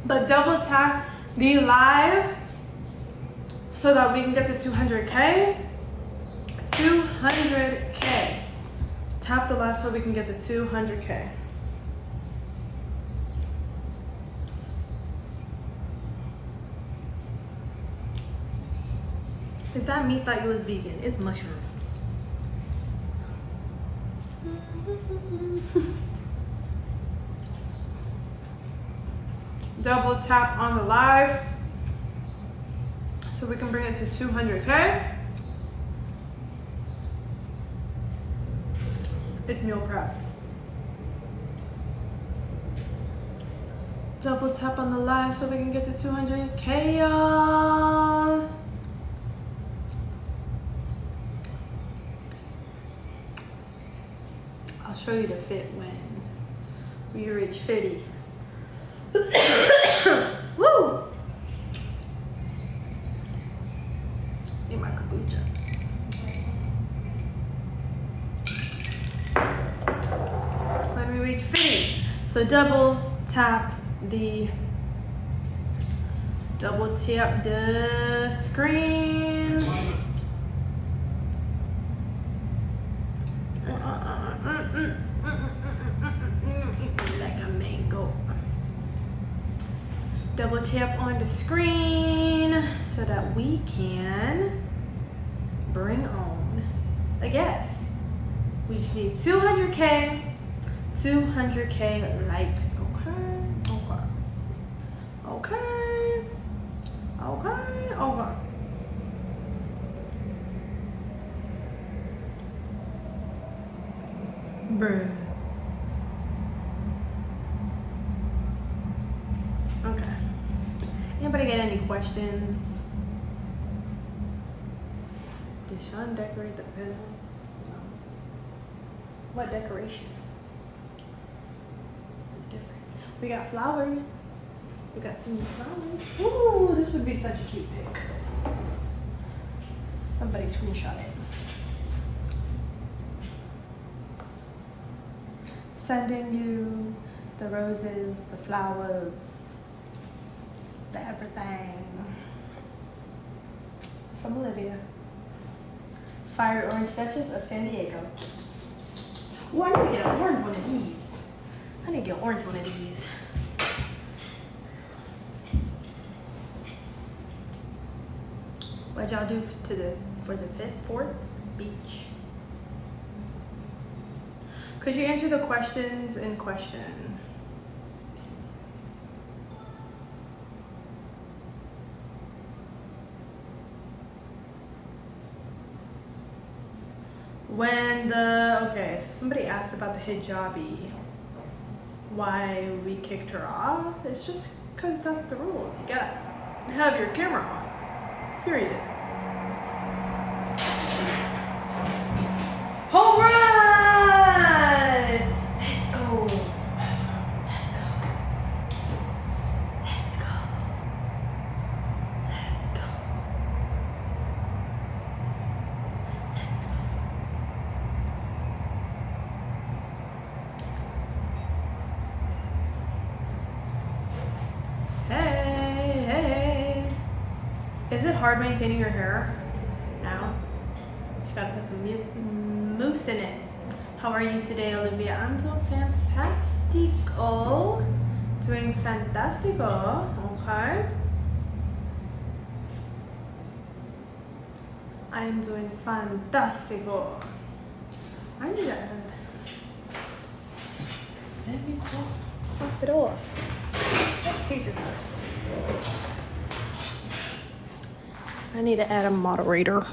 But double tap the live so that we can get to 200K. 200K. Tap the live so we can get to 200K. Is that meat thought you was vegan? It's mushrooms. Double tap on the live so we can bring it to 200K. It's meal prep. Double tap on the live so we can get to 200K, y'all. I'll show you the fit when we reach 50. Woo! Need my kombucha. When we reach 50. So double tap the screen. Like a mango. Double tap on the screen so that we can bring on a guest. We just need 200K likes. Okay. Bruh. Okay. Anybody got any questions? Did Sean decorate the pillow? No. What decoration? It's different. We got flowers. We got some new flowers. Ooh, this would be such a cute pic. Somebody screenshot it. Sending you the roses, the flowers, the everything. From Olivia. Fire Orange Duchess of San Diego. Ooh, I need to get an orange one of these. I need to get an orange one of these. What'd y'all do for the fourth beach? Could you answer the questions in question? Okay, so somebody asked about the hijabi. Why we kicked her off? It's just because that's the rules. You gotta have your camera on. Period. Home run! Let's go. Let's go. Let's go. Let's go. Let's go. Hey. Is it hard maintaining your hair now? Just gotta put some mousse in it. How are you today, Olivia? I'm doing fantastico. Doing fantastico. Okay. I'm doing fantastico. I need to add. Let me top it off. What page is this? I need to add a moderator.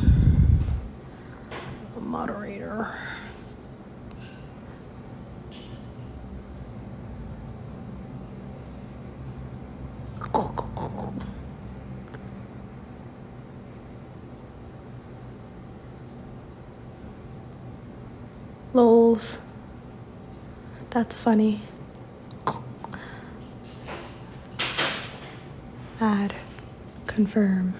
Lols. That's funny. Add. Confirm.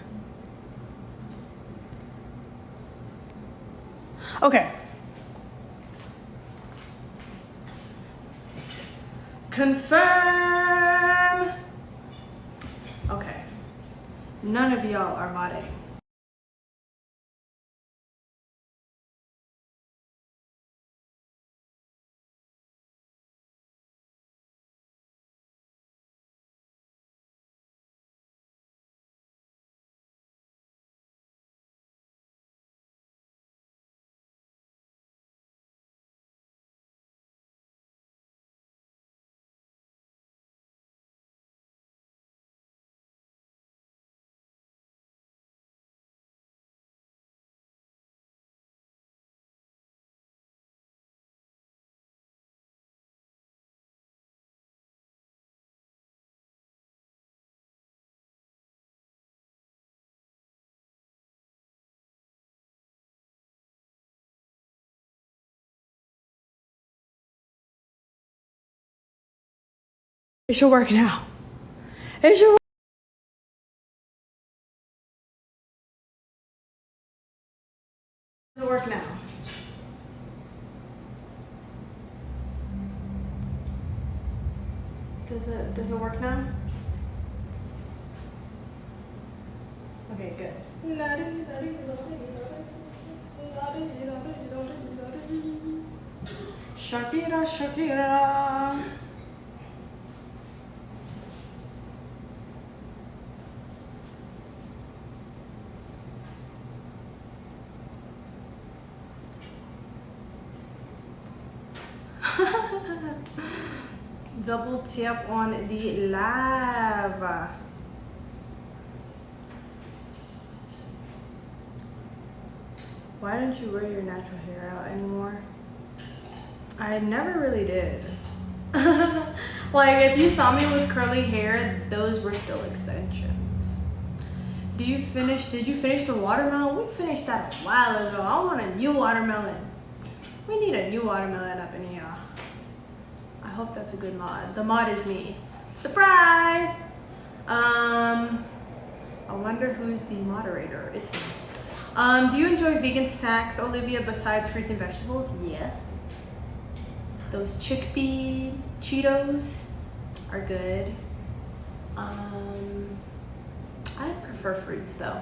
Okay. Confirm. None of y'all are modding. It should work now. It should work now. Does it work now? Okay, good. Shakira, Shakira. Double tap on the live. Why don't you wear your natural hair out anymore? I never really did. Like, if you saw me with curly hair, those were still extensions. Did you finish the watermelon? We finished that a while ago. I want a new watermelon. We need a new watermelon up in here. I hope that's a good mod. The mod is me. Surprise! I wonder who's the moderator. It's me. Do you enjoy vegan snacks, Olivia, besides fruits and vegetables? Yes. Those chickpea Cheetos are good. I prefer fruits though.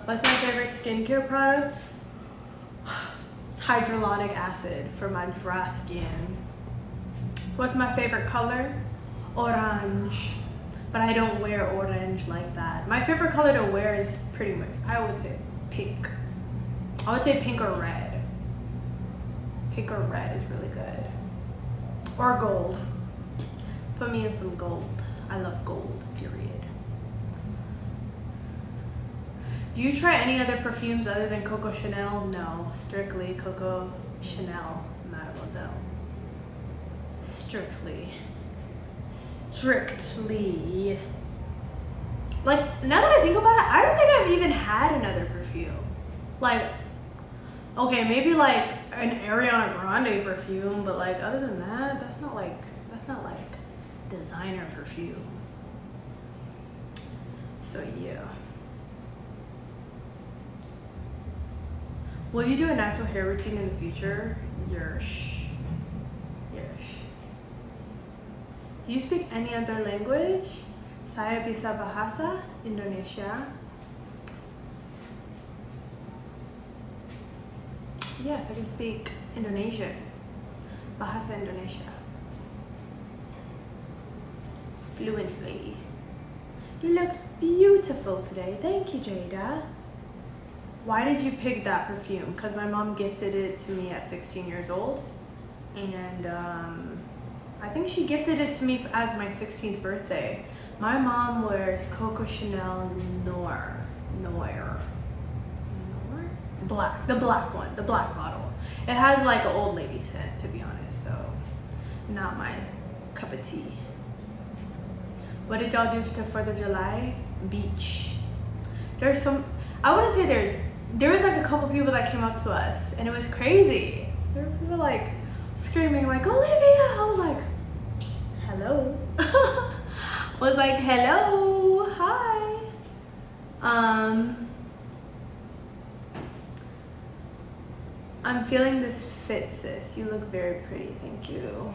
What's my favorite skincare product? Hyaluronic acid for my dry skin. What's my favorite color? Orange. But I don't wear orange like that. My favorite color to wear is pretty much, I would say pink. I would say pink or red. Pink or red is really good. Or gold. Put me in some gold. I love gold, period. Do you try any other perfumes other than Coco Chanel? No, strictly Coco Chanel, Mademoiselle. Strictly. Like, now that I think about it, I don't think I've even had another perfume. Like, okay, maybe like an Ariana Grande perfume, but like other than that, that's not like designer perfume. So yeah. Will you do a natural hair routine in the future? Yes. Do you speak any other language? Saya bisa bahasa Indonesia. Yes, I can speak Indonesian. Bahasa Indonesia. Fluently. You look beautiful today. Thank you, Jada. Why did you pick that perfume? Because my mom gifted it to me at 16 years old. And I think she gifted it to me as my 16th birthday. My mom wears Coco Chanel Noir. Black, the black one, the black bottle. It has like an old lady scent, to be honest, so not my cup of tea. What did y'all do for 4th of July? Beach. There's some, I wouldn't say there was like a couple people that came up to us and it was crazy. There were people like screaming like, Olivia! I was like, hello. I was like, hello, hi. I'm feeling this fit, sis. You look very pretty, thank you.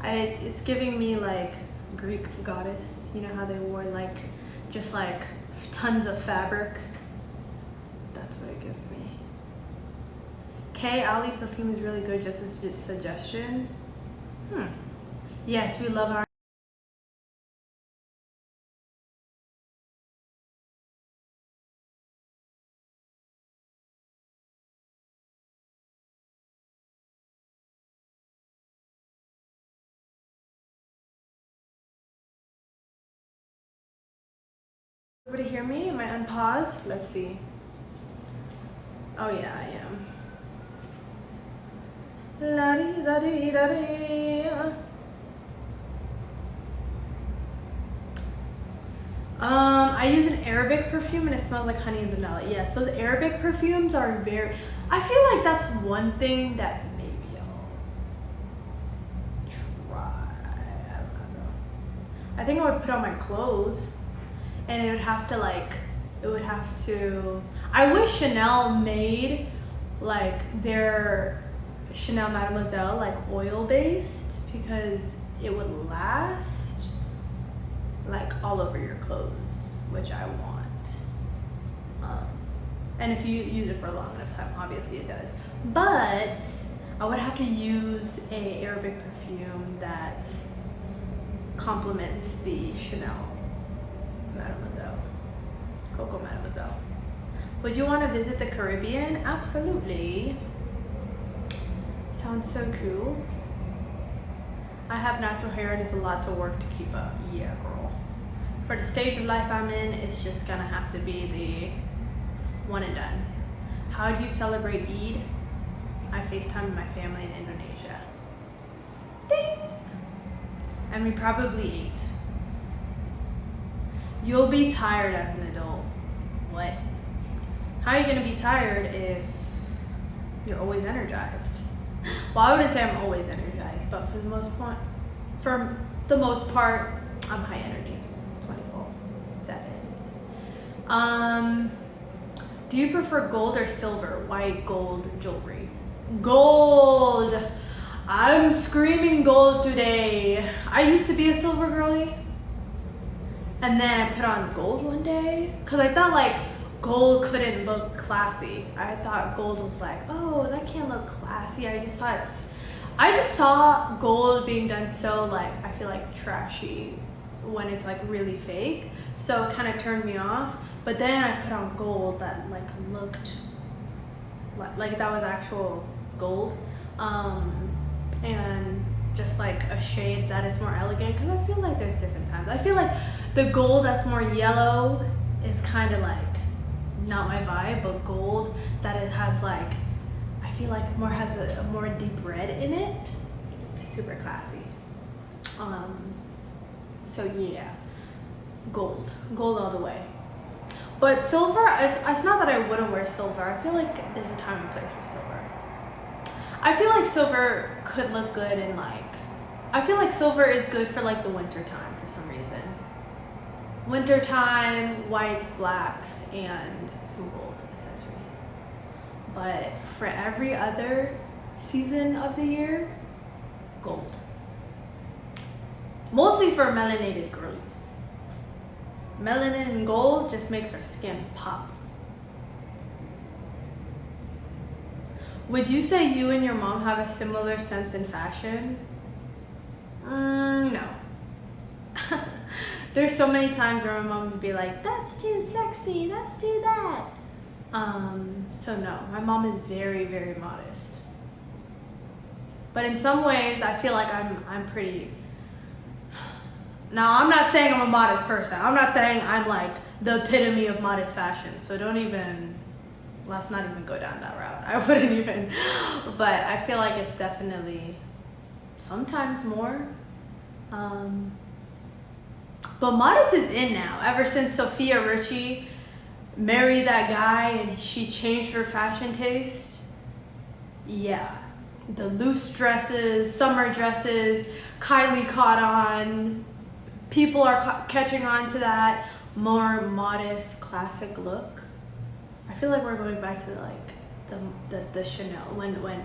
It's giving me like Greek goddess. You know how they wore like just like tons of fabric? That's what it gives me. K Ali perfume is really good, just as a suggestion. Yes, we love our Everybody hear me? Am I unpaused? Let's see. Oh yeah, I am. La-dee-da-dee-da-dee. I use an Arabic perfume and it smells like honey and vanilla. Yes, those Arabic perfumes are very, I feel like that's one thing that maybe I'll try. I don't know. I think I would put on my clothes and it would have to, I wish Chanel made like their Chanel Mademoiselle like oil based, because it would last like all over your clothes, which I want. And if you use it for a long enough time, obviously it does. But I would have to use a Arabic perfume that complements the Chanel Mademoiselle, Coco Mademoiselle. Would you want to visit the Caribbean? Absolutely. Sounds so cool. I have natural hair and it's a lot to work to keep up. Yeah, girl. For the stage of life I'm in, it's just gonna have to be the one and done. How do you celebrate Eid? I FaceTime my family in Indonesia. Ding! And we probably ate. You'll be tired as an adult. What? How are you gonna be tired if you're always energized? Well, I wouldn't say I'm always energized, but for the most part, I'm high energy, 24/7. Do you prefer gold or silver? White, gold, jewelry? Gold! I'm screaming gold today. I used to be a silver girly, and then I put on gold one day, because I thought like gold couldn't look classy. I thought gold was like, oh, that can't look classy. I just saw gold being done so like, I feel like trashy when it's like really fake. So it kind of turned me off. But then I put on gold that like looked like that was actual gold. And just like a shade that is more elegant, because I feel like there's different kinds. I feel like the gold that's more yellow is kind of like not my vibe, but gold that it has like, I feel like has a more deep red in it, it's super classy. So yeah, gold all the way. But silver, it's not that I wouldn't wear silver. I feel like there's a time and place for silver. I feel like silver could look good in like, I feel like silver is good for like the winter time for some reason. Winter time, whites, blacks, and some gold accessories. But for every other season of the year, gold. Mostly for melanated girlies. Melanin and gold just makes our skin pop. Would you say you and your mom have a similar sense in fashion? No. There's so many times where my mom would be like, that's too sexy, let's do that. So no, my mom is very, very modest. But in some ways, I feel like I'm pretty. Now, I'm not saying I'm a modest person. I'm not saying I'm like the epitome of modest fashion. So let's not even go down that route. I wouldn't even, but I feel like it's definitely sometimes more. But modest is in now. Ever since Sophia Richie married that guy and she changed her fashion taste. Yeah, the loose dresses, summer dresses, Kylie caught on. People are catching on to that more modest, classic look. I feel like we're going back to like the Chanel when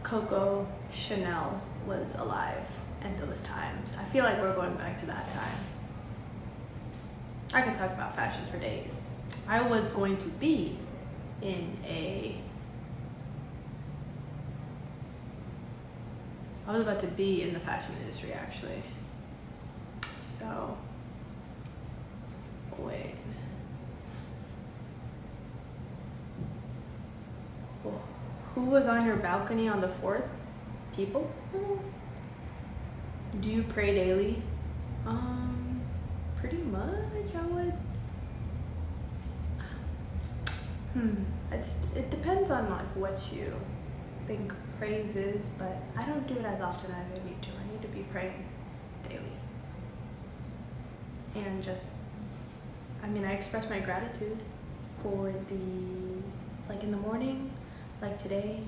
Coco Chanel was alive at those times. I feel like we're going back to that time. I could talk about fashion for days. I was going to be I was about to be in the fashion industry actually. So, wait. Who was on your balcony on the 4th? People? Do you pray daily? Pretty much, I would. It depends on like what you think praise is, but I don't do it as often as I need to. I need to be praying daily. And just, I express my gratitude for like in the morning, like today,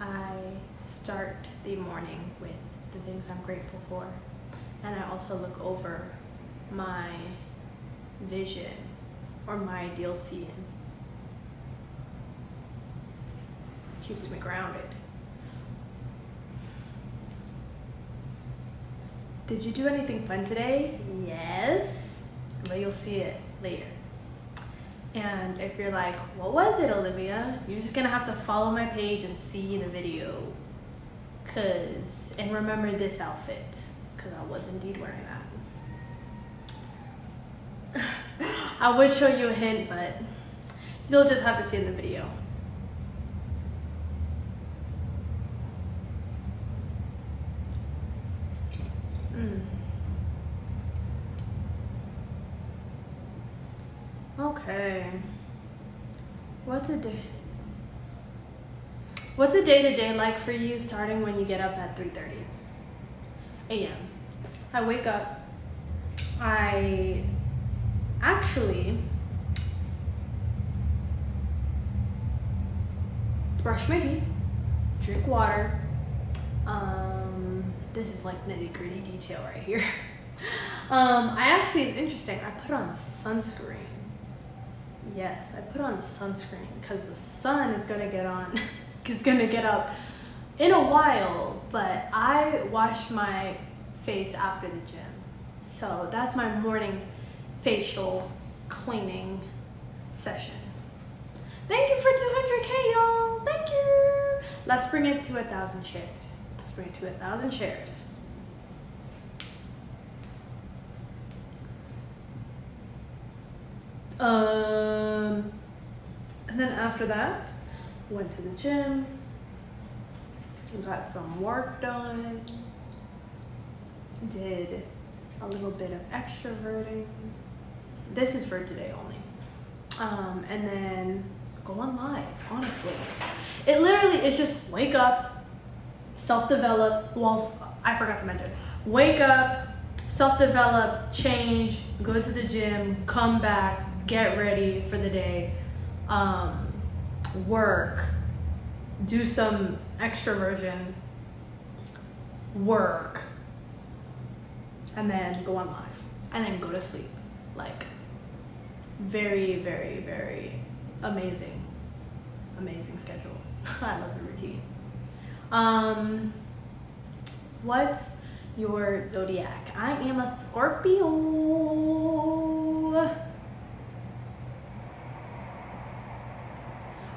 I start the morning with the things I'm grateful for. And I also look over my vision or my ideal seeing. Keeps me grounded. Did you do anything fun today? Yes, but you'll see it later. And if you're like, what was it, Olivia? You're just gonna have to follow my page and see the video. And remember this outfit, because I was indeed wearing that. I would show you a hint, but you'll just have to see in the video. Okay. What's a day-to-day like for you starting when you get up at 3:30 a.m.? I wake up, I actually brush my teeth, drink water. This is like nitty-gritty detail right here. It's interesting, I put on sunscreen. Yes, I put on sunscreen because the sun is gonna get up in a while, but I wash my face after the gym. So that's my morning facial cleaning session. Thank you for 200K, y'all. Thank you. Let's bring it to 1,000 shares. Let's bring it to 1,000 shares. And then after that, went to the gym, got some work done, did a little bit of extroverting. This is for today only. And then go on live, honestly. It literally is just wake up, self-develop. Well, I forgot to mention. Wake up, self-develop, change, go to the gym, come back, get ready for the day, work, do some extroversion, work, and then go on live, and then go to sleep. Like, very, very, very amazing schedule. I love the routine. What's your zodiac? I am a Scorpio.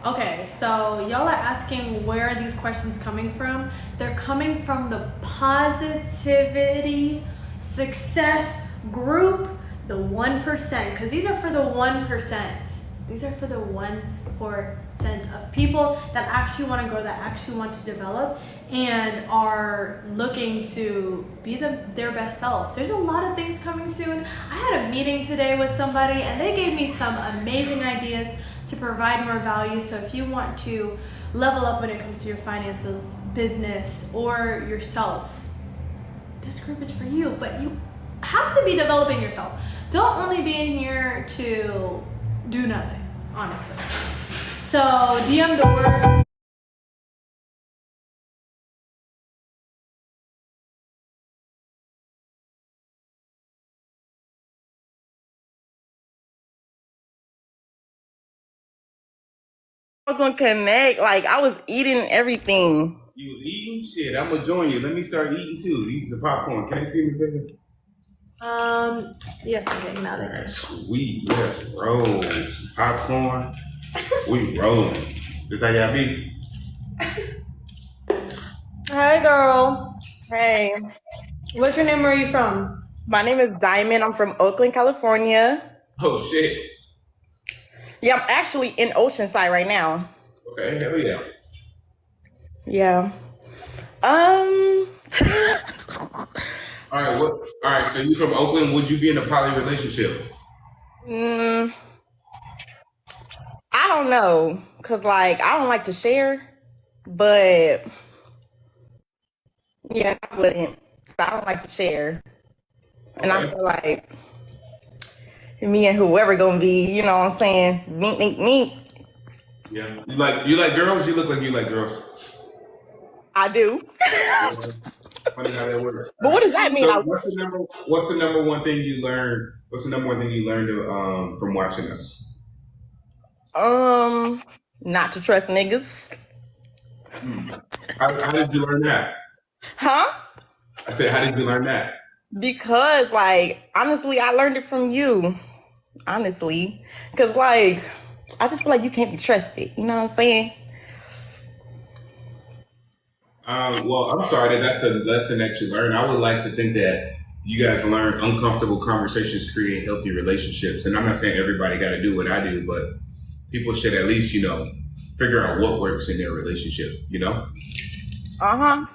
Okay, so y'all are asking where are these questions coming from? They're coming from the positivity success group, the 1%, because these are for the 1%. These are for the 1% of people that actually want to grow, that actually want to develop, and are looking to be their best selves. There's a lot of things coming soon. I had a meeting today with somebody, and they gave me some amazing ideas to provide more value. So if you want to level up when it comes to your finances, business, or yourself, this group is for you. But you have to be developing yourself. Don't only be in here to do nothing, honestly. So DM the word. I was gonna connect. Like, I was eating everything. You was eating? Shit, I'm gonna join you. Let me start eating too. Eat some popcorn. Can I see me, baby? Yes, okay, now that. Alright, sweet. Let's roll. Some popcorn. We rolling. This how y'all be? Hey, girl. Hey, What's your name? Where are you from? my name is Diamond. I'm from Oakland, California. Oh shit. Yeah, I'm actually in Oceanside right now. Okay, hell yeah. Yeah. Alright, what alright, so you from Oakland, would you be in a poly relationship? mm, I don't know, cause like I don't like to share, but yeah, I wouldn't. I don't like to share, and I Okay. feel like me and whoever gonna be, you know what I'm saying? Meet. Yeah. You like girls? You look like you like girls. I do. Yeah. Funny how that works. But what does that mean? So what's the number one thing you learned? What's the number one thing you learned from watching us? Not to trust niggas. How did you learn that? Huh? I said, how did you learn that? Because, like, honestly, I learned it from you. Honestly. Because, like, I just feel like you can't be trusted. You know what I'm saying? Well, I'm sorry that's the lesson that you learned. I would like to think that you guys learn uncomfortable conversations create healthy relationships. And I'm not saying everybody got to do what I do, but people should at least, figure out what works in their relationship, Uh-huh.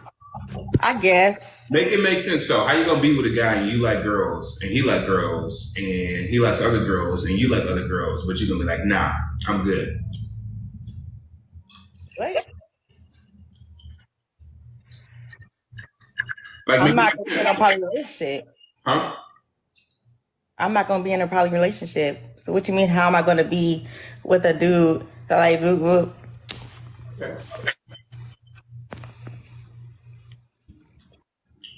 I guess. Make it make sense. So how you gonna be with a guy and you like girls and he like girls and he likes other girls and you like other girls, but you're gonna be like, nah, I'm good. What? Like I'm make not it going to make be in a sense. poly relationship. Huh? I'm not going to be in a poly relationship. So what you mean, how am I going to be with a dude that like, look. Okay.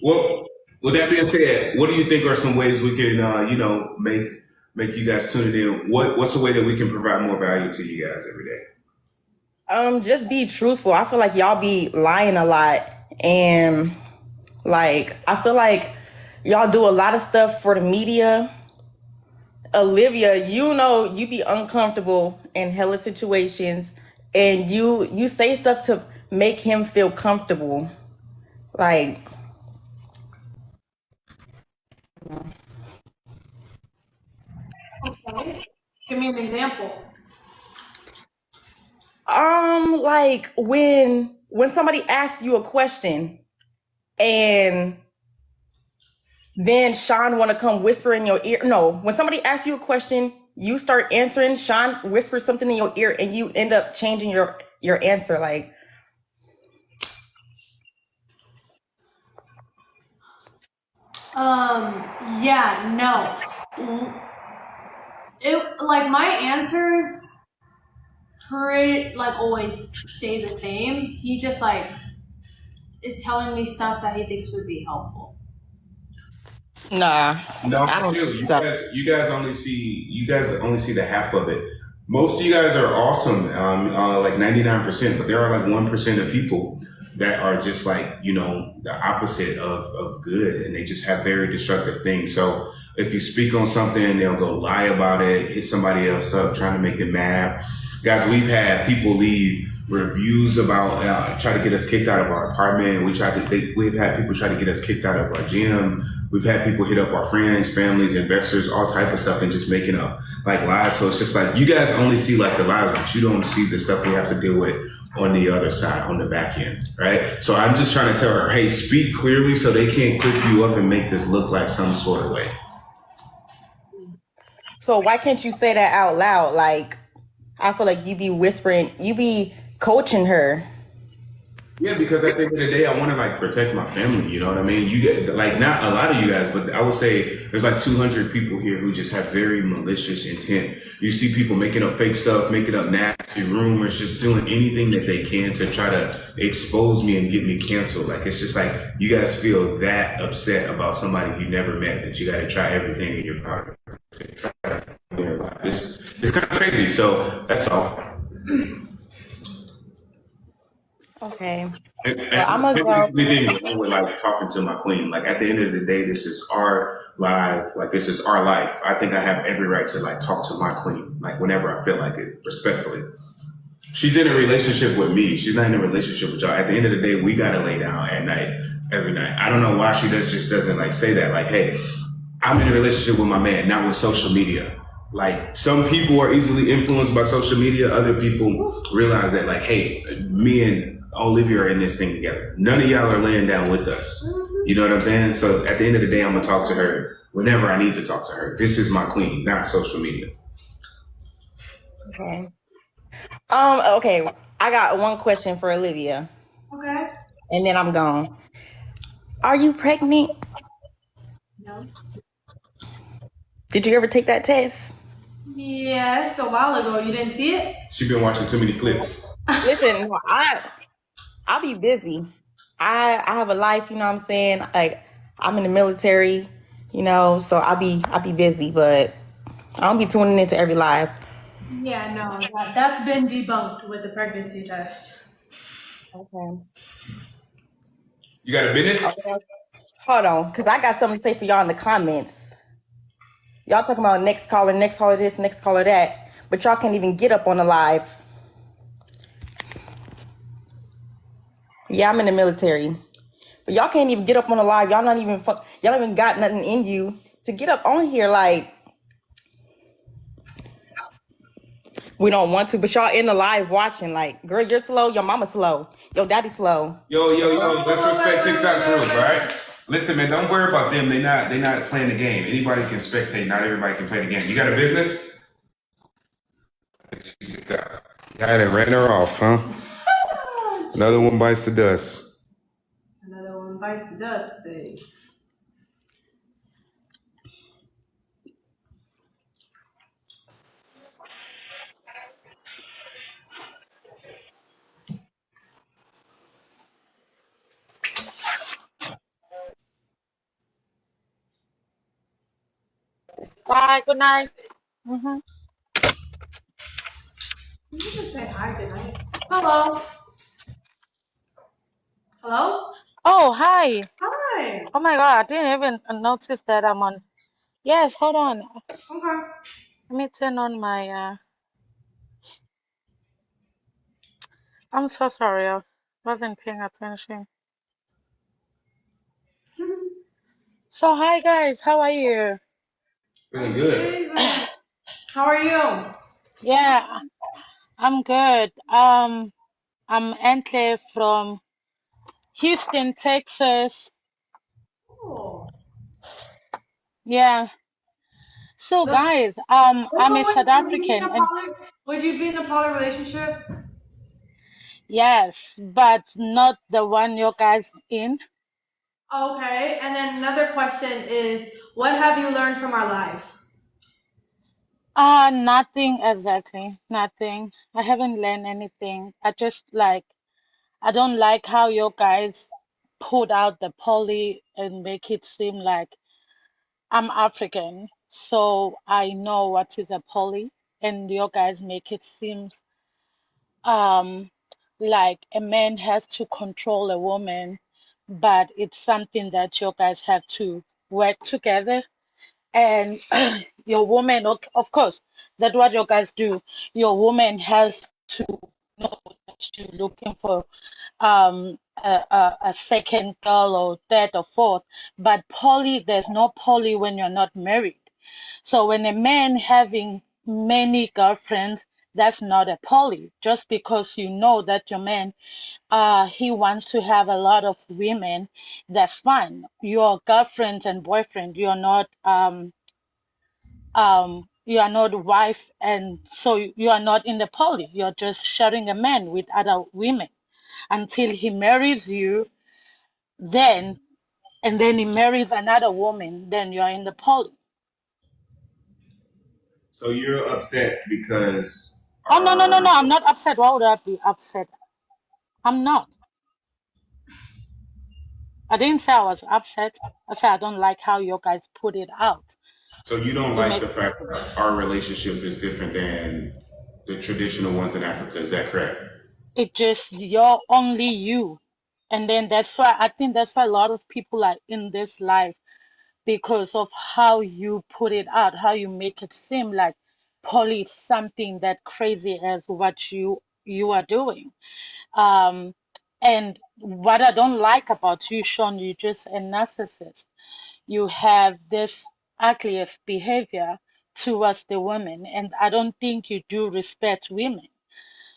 Well, with that being said, what do you think are some ways we can, make you guys tune it in? What's the way that we can provide more value to you guys every day? Just be truthful. I feel like y'all be lying a lot. And like, I feel like y'all do a lot of stuff for the media. Olivia, you be uncomfortable in hella situations and you say stuff to make him feel comfortable. Like, Okay. Give me an example. like when somebody asks you a question and then Sean want to come whisper in your ear. No, when somebody asks you a question, you start answering. Sean whispers something in your ear, and you end up changing your answer. Like, Yeah, no. It like my answers pretty like always stay the same. He just like is telling me stuff that he thinks would be helpful. nah, No, I don't really. think You so. guys, you guys only see the half of it. Most of you guys are awesome, like 99%, but there are like 1% of people that are just like, the opposite of good and they just have very destructive things. So if you speak on something, they'll go lie about it, hit somebody else up, trying to make them mad. Guys, we've had people leave reviews about try to get us kicked out of our apartment. We've had people try to get us kicked out of our gym. We've had people hit up our friends, families, investors, all type of stuff, and just making up like lies. So it's just like you guys only see like the lies, but you don't see the stuff we have to deal with on the other side, on the back end, right? So I'm just trying to tell her, hey, speak clearly so they can't clip you up and make this look like some sort of way. So why can't you say that out loud? Like, I feel like you be whispering, you be coaching her. Yeah, because at the end of the day, I want to like protect my family. You know what I mean? You get like not a lot of you guys, but I would say there's like 200 people here who just have very malicious intent. You see people making up fake stuff, making up nasty rumors, just doing anything that they can to try to expose me and get me canceled. Like it's just like you guys feel that upset about somebody you never met that you got to try everything in your power to try to in their life. It's kind of crazy. So that's all. Okay. Well, I'm And gonna go. anything wrong with like talking to my queen. Like at the end of the day, this is our live. Like this is our life. I think I have every right to like talk to my queen. Like whenever I feel like it, respectfully. She's in a relationship with me. She's not in a relationship with y'all. At the end of the day, we gotta lay down at night, every night. I don't know why she just doesn't like say that. Like, hey, I'm in a relationship with my man, not with social media. Like some people are easily influenced by social media. Other people realize that like, hey, me and Olivia are in this thing together. None of y'all are laying down with us. You know what I'm saying? So at the end of the day, I'm gonna talk to her whenever I need to talk to her. This is my queen, not social media. Okay. Okay. I got one question for Olivia, Okay. and then I'm gone. Are you pregnant? No. Did you ever take that test? Yes, a while ago. You didn't see it? She's been watching too many clips. Listen, I'll be busy. I have a life, you know what I'm saying? Like I'm in the military, so I'll be busy, but I don't be tuning into every live. Yeah, no, that's been debunked with the pregnancy test. Okay. You got a business? Hold on, because I got something to say for y'all in the comments. Y'all talking about next caller this, next caller that, but y'all can't even get up on the live. Yeah, I'm in the military. But y'all can't even get up on the live. Y'all don't even got nothing in you to get up on here. Like, we don't want to, but y'all in the live watching. Like, girl, you're slow. Your mama slow. Your daddy slow. Yo, let's respect TikTok's rules, all right? Listen, man, don't worry about them. They not playing the game. Anybody can spectate. Not everybody can play the game. You got a business? Yeah, they ran her off, huh? Another one bites the dust. Another one bites the dust. Say. Bye. Good night. You just say hi, good night. Hello. Hello? Oh, hi. Hi. Oh my God, I didn't even notice that I'm on. Yes, hold on. Okay. Let me turn on my. I'm so sorry. I wasn't paying attention. So, hi guys. How are you? Feeling good. Amazing. How are you? Yeah, I'm good. I'm Antle from Houston, Texas. Cool. Yeah. So, Look, guys, I'm a South African, and would you be in a poly relationship? yes, but not the one you guys in. Okay. And then another question is, what have you learned from our lives? Nothing exactly. Nothing. I haven't learned anything. I don't like how you guys put out the poly and make it seem like I'm African, so I know what is a poly, and you guys make it seem um like a man has to control a woman, but it's something that you guys have to work together. And your woman, of course, that's what you guys do. Your woman has to know that you're looking for a second girl or third or fourth. But poly, there's no poly when you're not married. So when a man having many girlfriends, that's not a poly. Just because you know that your man he wants to have a lot of women, that's fine. Your girlfriend and boyfriend, you are not wife, and so you are not in the poly. You're just sharing a man with other women until he marries you, then and then he marries another woman, then you're in the poly. So you're upset because Oh, no, no, no, our no, I'm not upset. Why would I be upset? I'm not. I didn't say I was upset. I said I don't like how you guys put it out. so you don't You like make the fact that our relationship is different than the traditional ones in Africa. Is that correct? It just you're only you. And then that's why I think that's why a lot of people are in this life because of how you put it out, how you make it seem like poly is something that crazy as what you are doing. Um, and what I don't like about you, Sean, you're just a narcissist. You have this ugliest behavior towards the women, and I don't think you do respect women.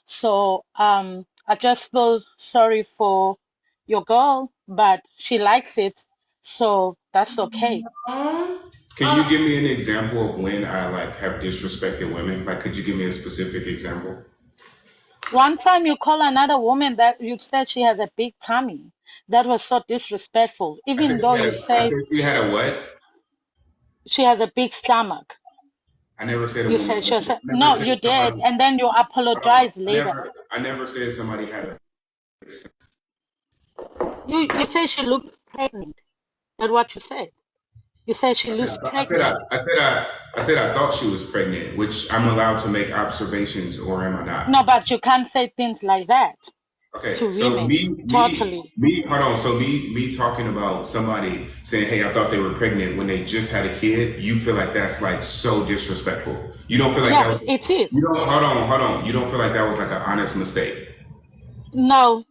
So I just feel sorry for your girl, but she likes it, so that's okay. Can you give me an example of when I like have disrespected women? Like, could you give me a specific example? One time you call another woman that you said she has a big tummy. That was so disrespectful. Even though you I say said she had a what? she has a big stomach. I never said a You woman. said she was, I never no, said you did, somebody. and then you apologize later. I never said somebody had a. You say she looks pregnant. That's what you said. You said she looks pregnant. I said I thought she was pregnant, which I'm allowed to make observations, or am I not? No, but you can't say things like that to Okay, so women. Totally. hold on. So me talking about somebody saying, "Hey, I thought they were pregnant" when they just had a kid. You feel like that's like so disrespectful. You don't feel like that Yes, was. it is. You don't. Hold on. You don't feel like that was like an honest mistake. No,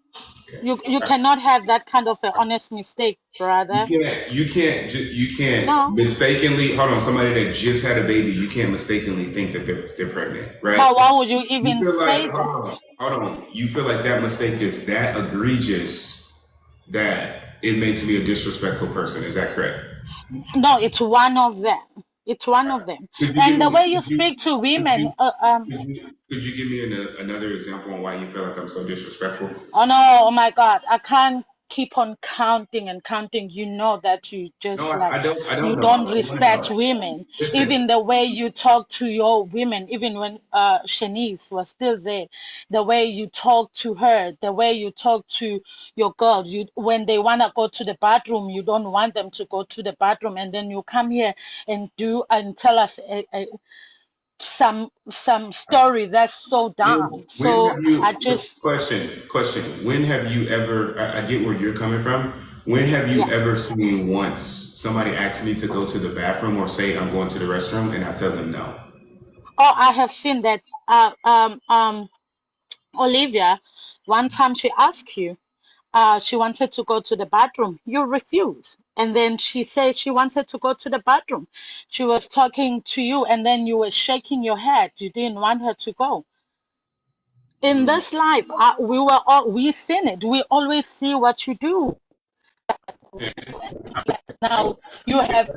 Okay. you cannot have that kind of an honest mistake, brother. You can't No. mistakenly hold on. Somebody that just had a baby, you can't mistakenly think that they're pregnant, right? But why would you You even feel like say that? hold on. You feel like that mistake is that egregious that it makes me a disrespectful person. Is that correct? No, it's one of them. It's one of them. Could you give And the me way you speak to women, could you give me another example on why you feel like I'm so disrespectful? oh no, oh my God, I can't keep on counting and counting. You know that you No, just like, I you don't know. don't I want to respect know. women. Listen, Even the way you talk to your women, even when Shanice was still there, the way you talk to her, the way you talk to your girl, you when they want to go to the bathroom, you don't want them to go to the bathroom, and then you come here and do and tell us some story that's so dumb. when So have I you just question? When have you ever? I get where you're coming from. When have you yeah. ever seen once somebody ask me to go to the bathroom or say I'm going to the restroom and I tell them no? Oh, I have seen that. Olivia, one time she asked you, she wanted to go to the bathroom. You refused. And then she said she wanted to go to the bathroom. She was talking to you, and then you were shaking your head. You didn't want her to go. In this life, we seen it. We always see what you do. Now you have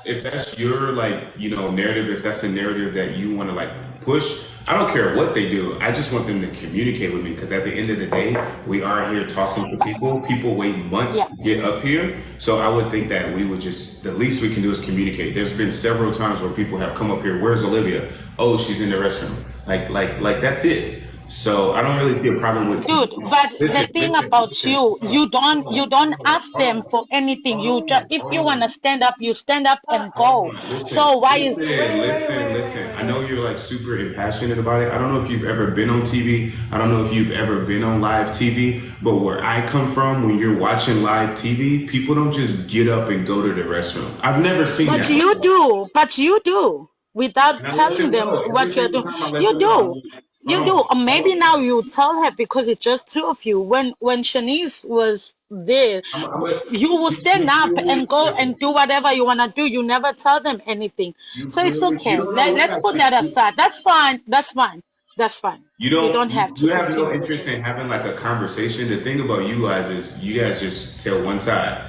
If that's your like narrative, if that's a narrative that you want to like push, I don't care what they do. I just want them to communicate with me because at the end of the day, we are here talking to people. People wait months yeah. to get up here, so I would think that we would just the least we can do is communicate. There's been several times where people have come up here. Where's Olivia? Oh, she's in the restroom. Like that's it. So I don't really see a problem with. Dude, but the thing about you, you don't ask them for anything. You just if you wanna stand up, you stand up and go. So why is Listen. I know you're like super impassioned about it. I don't know if you've ever been on TV. I don't know if you've ever been on live TV. But where I come from, when you're watching live TV, people don't just get up and go to the restroom. I've never seen but that you before. do, but you do And without I let telling them them know every what you're single doing. time. I let You them know. do. You do. Hold Or on. maybe now you tell her because it's just two of you. When Shanice was there, I'm a, you will stand you up clearly and go and do whatever you wanna do. You never tell them anything. So it's you okay. don't know what Let's I put think. that aside. That's fine. That's fine. That's fine. You don't have to You have no continue with interest in this. having like a conversation. The thing about you guys is you guys just tell one side.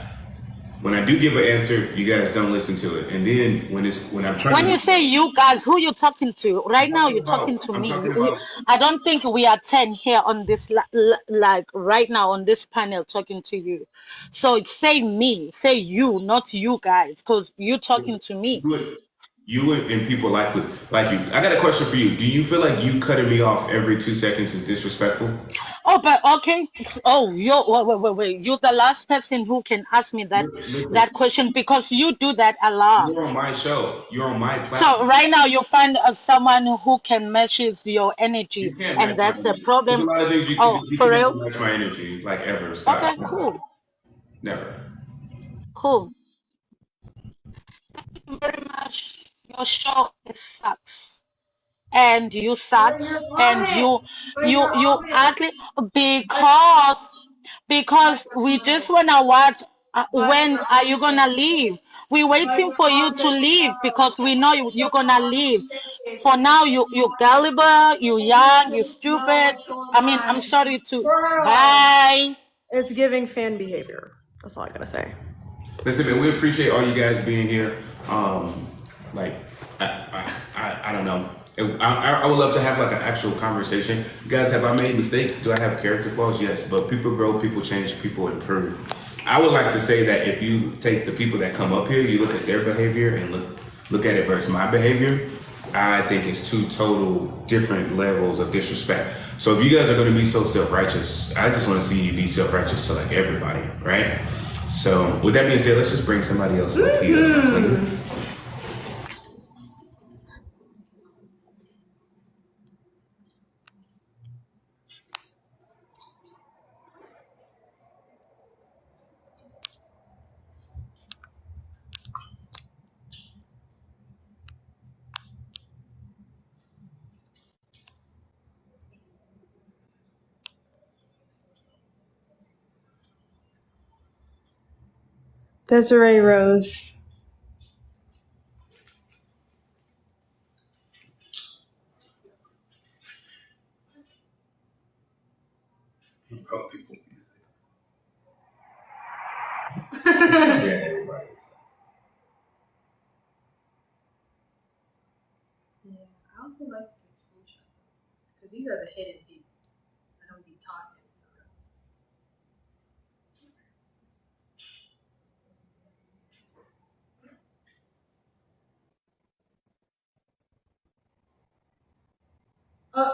When I do give an answer, you guys don't listen to it. And then when I'm trying When to you say you guys, who you talking to? Right now, you're talking to I'm me. talking about I don't think we are 10 here on this, like right now on this panel talking to you. So say me, say you, not you guys, because you talking to me. you You and people like you. I got a question for you. Do you feel like you cutting me off every 2 seconds is disrespectful? Oh, but okay. Oh, you wait. You're the last person who can ask me that Listen, question because you do that a lot. you're on my show. You're on my So platform. right now you find someone who can matches your energy, You can't and match my that's a energy. There's a problem. lot of things you can do. Oh, You for can never real? match my energy, like ever. Stop. Okay, cool, Never. cool. Thank you very much. Your show it sucks, and you But you're sucks, on and it. But you're you on it. ugly But but because you're we on just it. wanna watch. But When you're are on you it. gonna leave? We're But waiting you're for you on to the leave show. because we know you're You're gonna on leave. it. For But you're now, you on it. gullible, you And you young, you don't know stupid. what's going I mean, I'm on. sorry to Girl. bye. It's giving fan behavior. That's all I gotta say. Listen, man, we appreciate all you guys being here. Like, I don't know. I would love to have like an actual conversation. You guys, have I made mistakes? Do I have character flaws? Yes, but people grow, people change, people improve. I would like to say that if you take the people that come up here, you look at their behavior and look at it versus my behavior, I think it's two total different levels of disrespect. So if you guys are going to be so self-righteous, I just want to see you be self-righteous to like everybody, right? So with that being said, let's just bring somebody else up here. Desiree Rose. Oh, people. Yeah, everybody. Yeah, I also like to do screenshots because these are the hidden people. I don't be talking. Uh,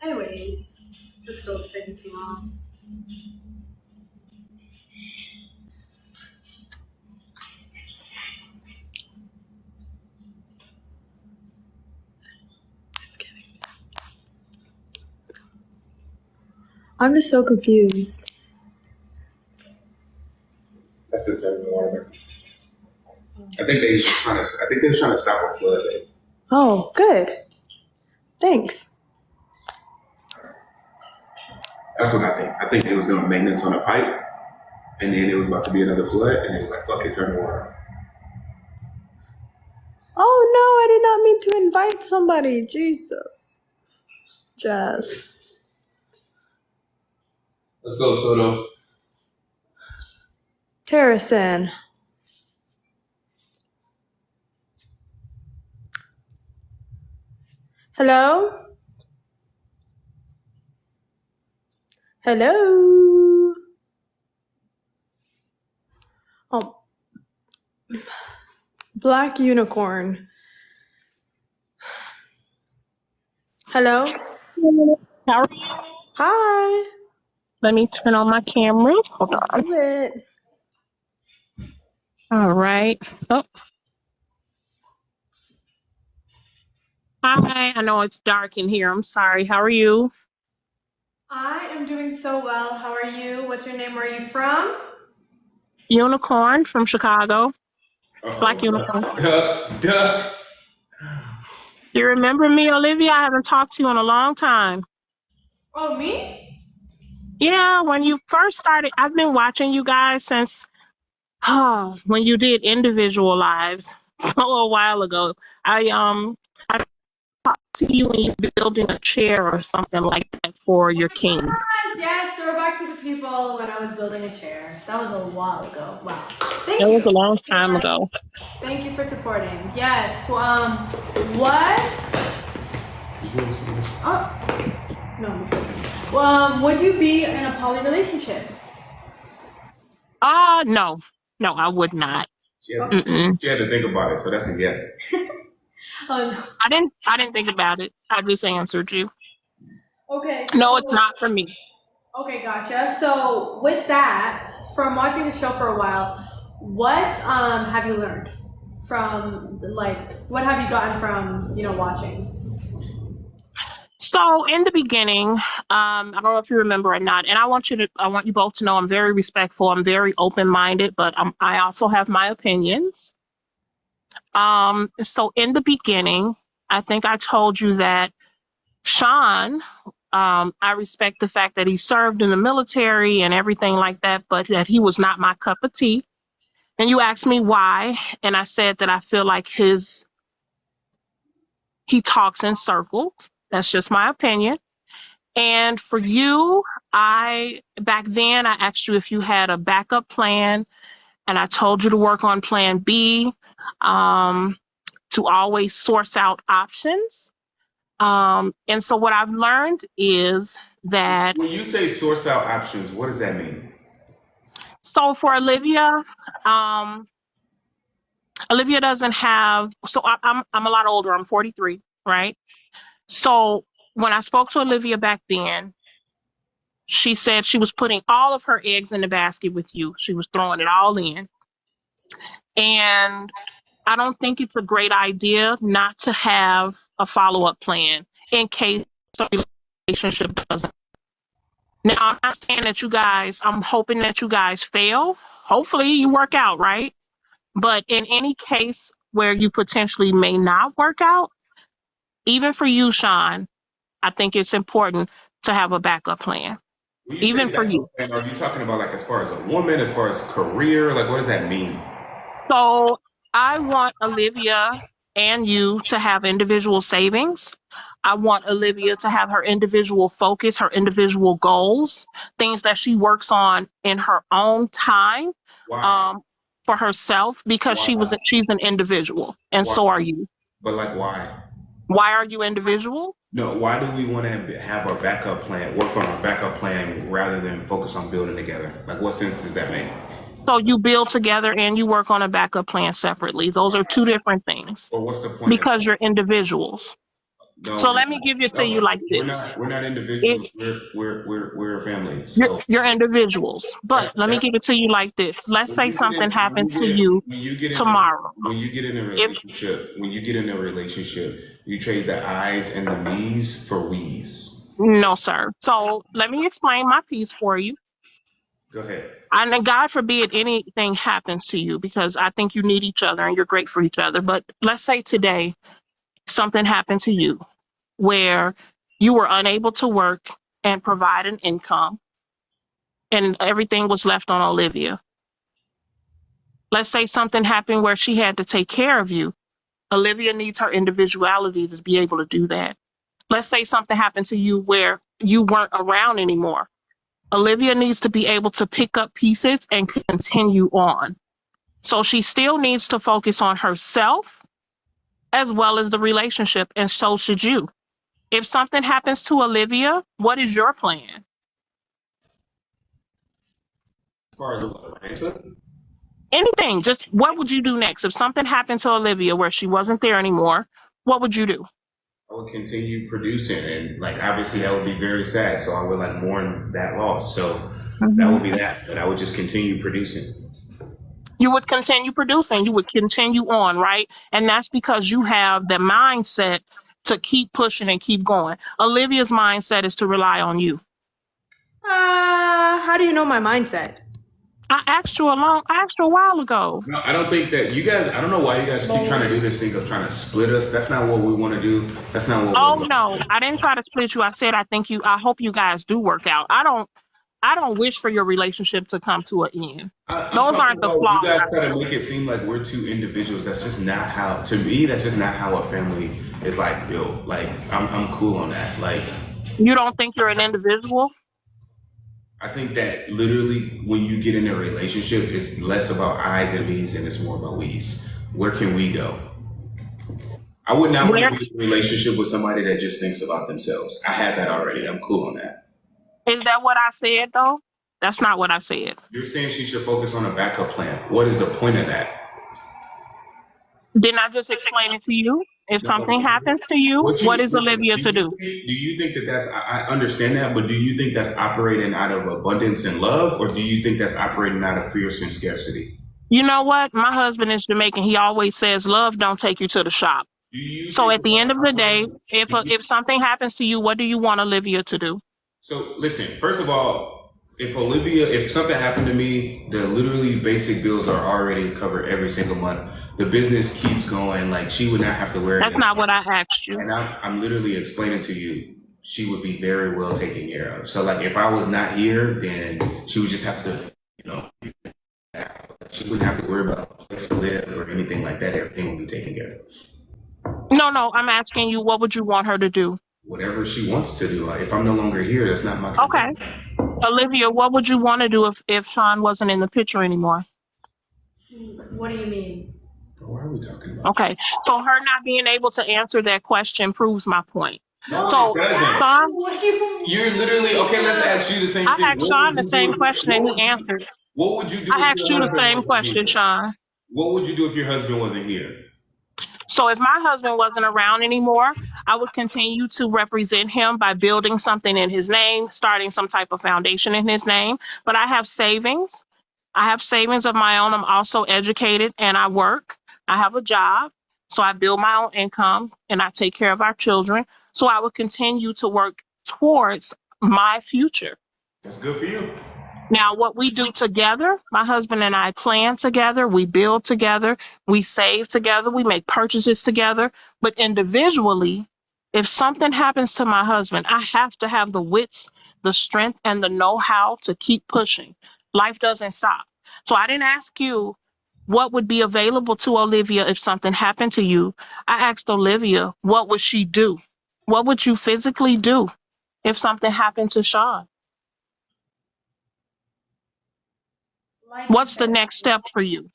anyways, this girl's taking too long. It's kidding. I'm just so confused. That's the type of water. I think they just trying to. I think they're trying to stop a flood. Oh, good. Thanks. That's what I think. I think they was doing maintenance on a pipe, and then it was about to be another flood, and it was like, "Fuck it, turn the water." Oh no, I did not mean to invite somebody. Jesus. Jazz. Let's go, Soto. Terracin. Hello? Hello? Oh, Black Unicorn. Hello? How are you? Hi. Let me turn on my camera. Hold on. Do it. All right. Oh, hi. I know it's dark in here. I'm sorry. How are you? I am doing so well. How are you? What's your name? Where are you from? Unicorn from Chicago. Black Oh, Unicorn. duck. Do you remember me, Olivia? I haven't talked to you in a long time. Oh, me? Yeah, when you first started, I've been watching you guys since when you did individual lives. So a while ago. I talked to you when you were building a chair or something like that for your king. Yes, throw back to the people when I was building a chair. That was a while ago. Wow. That Thank was you. a long time ago. Thank you for supporting. Yes. What? Oh, no. Would you be in a poly relationship? No, I would not. Mm-mm. She had to think about it, so that's a yes. Oh, no. I didn't think about it. I just answered you. Okay. No, it's not for me. Okay, gotcha. So with that, from watching the show for a while, what have you learned from what have you gotten from watching? So in the beginning, I don't know if you remember or not, and I want you both to know I'm very respectful. I'm very open-minded, but I also have my opinions. So in the beginning, I think I told you that Sean, I respect the fact that he served in the military and everything like that, but that he was not my cup of tea. And you asked me why, and I said that I feel like he talks in circles. That's just my opinion. And for you, back then I asked you if you had a backup plan, and I told you to work on plan B, to always source out options. And so what I've learned is that, When you say source out options, what does that mean? so for Olivia, Olivia doesn't have, so I'm a lot older. I'm 43, right? So when I spoke to Olivia back then, she said she was putting all of her eggs in the basket with you. She was throwing it all in. And I don't think it's a great idea not to have a follow-up plan in case the relationship doesn't. Now, I'm not saying that I'm hoping that you guys fail. Hopefully you work out, right? But in any case where you potentially may not work out, even for you, Sean, I think it's important to have a backup plan, When you say even for backup you. plan, are you talking about like as far as a woman, as far as career? Like, what does that mean? So I want Olivia and you to have individual savings. I want Olivia to have her individual focus, her individual goals, things that she works on in her own time, Why? um, for herself, because Why? she's an individual, and Why? so are you. But like, why? Why are you individual? No, why do we want to have our backup plan, work on our backup plan rather than focus on building together? Like, what sense does that make? So you build together and you work on a backup plan separately. Those are two different things Or what's the point of because that? you're individuals. No, So we're let me not. give it to you No, like we're this. not. We're not individuals. It's We're a family. you're, So you're individuals, but let me that's give it to you like this. Let's say something happens to you tomorrow. when you get in a If relationship, you trade the I's and the me's for we's. No, sir. So let me explain my piece for you. Go ahead. And God forbid anything happens to you, because I think you need each other and you're great for each other. But let's say today something happened to you where you were unable to work and provide an income, and everything was left on Olivia. Let's say something happened where she had to take care of you. Olivia needs her individuality to be able to do that. Let's say something happened to you where you weren't around anymore. Olivia needs to be able to pick up pieces and continue on. So she still needs to focus on herself as well as the relationship, and so should you. If something happens to Olivia, what is your plan? As far as what, financially? Anything, just what would you do next? If something happened to Olivia where she wasn't there anymore, what would you do? I would continue producing, and like obviously that would be very sad. So I would like mourn that loss. So that Mhm. would be that. But I would just continue producing. You would continue producing, you would continue on, right? And that's because you have the mindset to keep pushing and keep going. Olivia's mindset is to rely on you. How do you know my mindset? I asked you a while ago. No, I don't think that you guys. I don't know why you guys keep trying to do this thing of trying to split us. That's not what we want to do. That's not what Oh we're. no, I didn't try to split you. I said I hope you guys do work out. I don't wish for your relationship to come to an end. I'm Those talking aren't the about you flaws guys I try to see. make it seem like we're two individuals. That's just not how. To me, that's just not how a family is like built. Like I'm cool on that. Like You don't think you're an individual? I think that literally when you get in a relationship, it's less about I's and me's and it's more about we's. Where can we go? I would not want to Where be in a relationship with somebody that just thinks about themselves. I had that already. I'm cool on that. is that what I said though? That's not what I said. You're saying she should focus on a backup plan. What is the point of that? Didn't I just explain it to you? If something No. happens to you, What what you is listen? Olivia to do? Do you think that that's? I understand that, but do you think that's operating out of abundance and love, or do you think that's operating out of fierce and scarcity? You know what? My husband is Jamaican. He always says, "Love don't take you to the shop." Do you So think at that the that's end of the day, operating? if something happens to you, what do you want Olivia to do? So listen, first of all, if something happened to me, the literally basic bills are already covered every single month. The business keeps going. Like she would not have to worry. That's not what I asked you. And I'm literally explaining to you, she would be very well taken care of. So like if I was not here, then she would just have to, you know, she wouldn't have to worry about a place to live or anything like that. Everything would be taken care of. No, I'm asking you, what would you want her to do? Whatever she wants to do. Like, if I'm no longer here, that's not my Okay. concern. Olivia, what would you want to do if Sean wasn't in the picture anymore? What do you mean? Why are we talking about? Okay. So her not being able to answer that question proves my point. No, So it doesn't. Sean, What do you You're literally okay. Let's ask you the same I thing. asked Sean the same question and he answered. What would you do I if asked your you the husband same wasn't question, here? Sean. What would you do if your husband wasn't here? So if my husband wasn't around anymore, I would continue to represent him by building something in his name, starting some type of foundation in his name. But I have savings. I have savings of my own. I'm also educated and I work. I have a job. So I build my own income and I take care of our children. So I would continue to work towards my future. That's good for you. Now, what we do together, my husband and I plan together, we build together, we save together, we make purchases together. But individually, if something happens to my husband, I have to have the wits, the strength, and the know-how to keep pushing. Life doesn't stop. So I didn't ask you what would be available to Olivia if something happened to you. I asked Olivia, what would she do? What would you physically do if something happened to Sean? Like he What's the said, next step for you?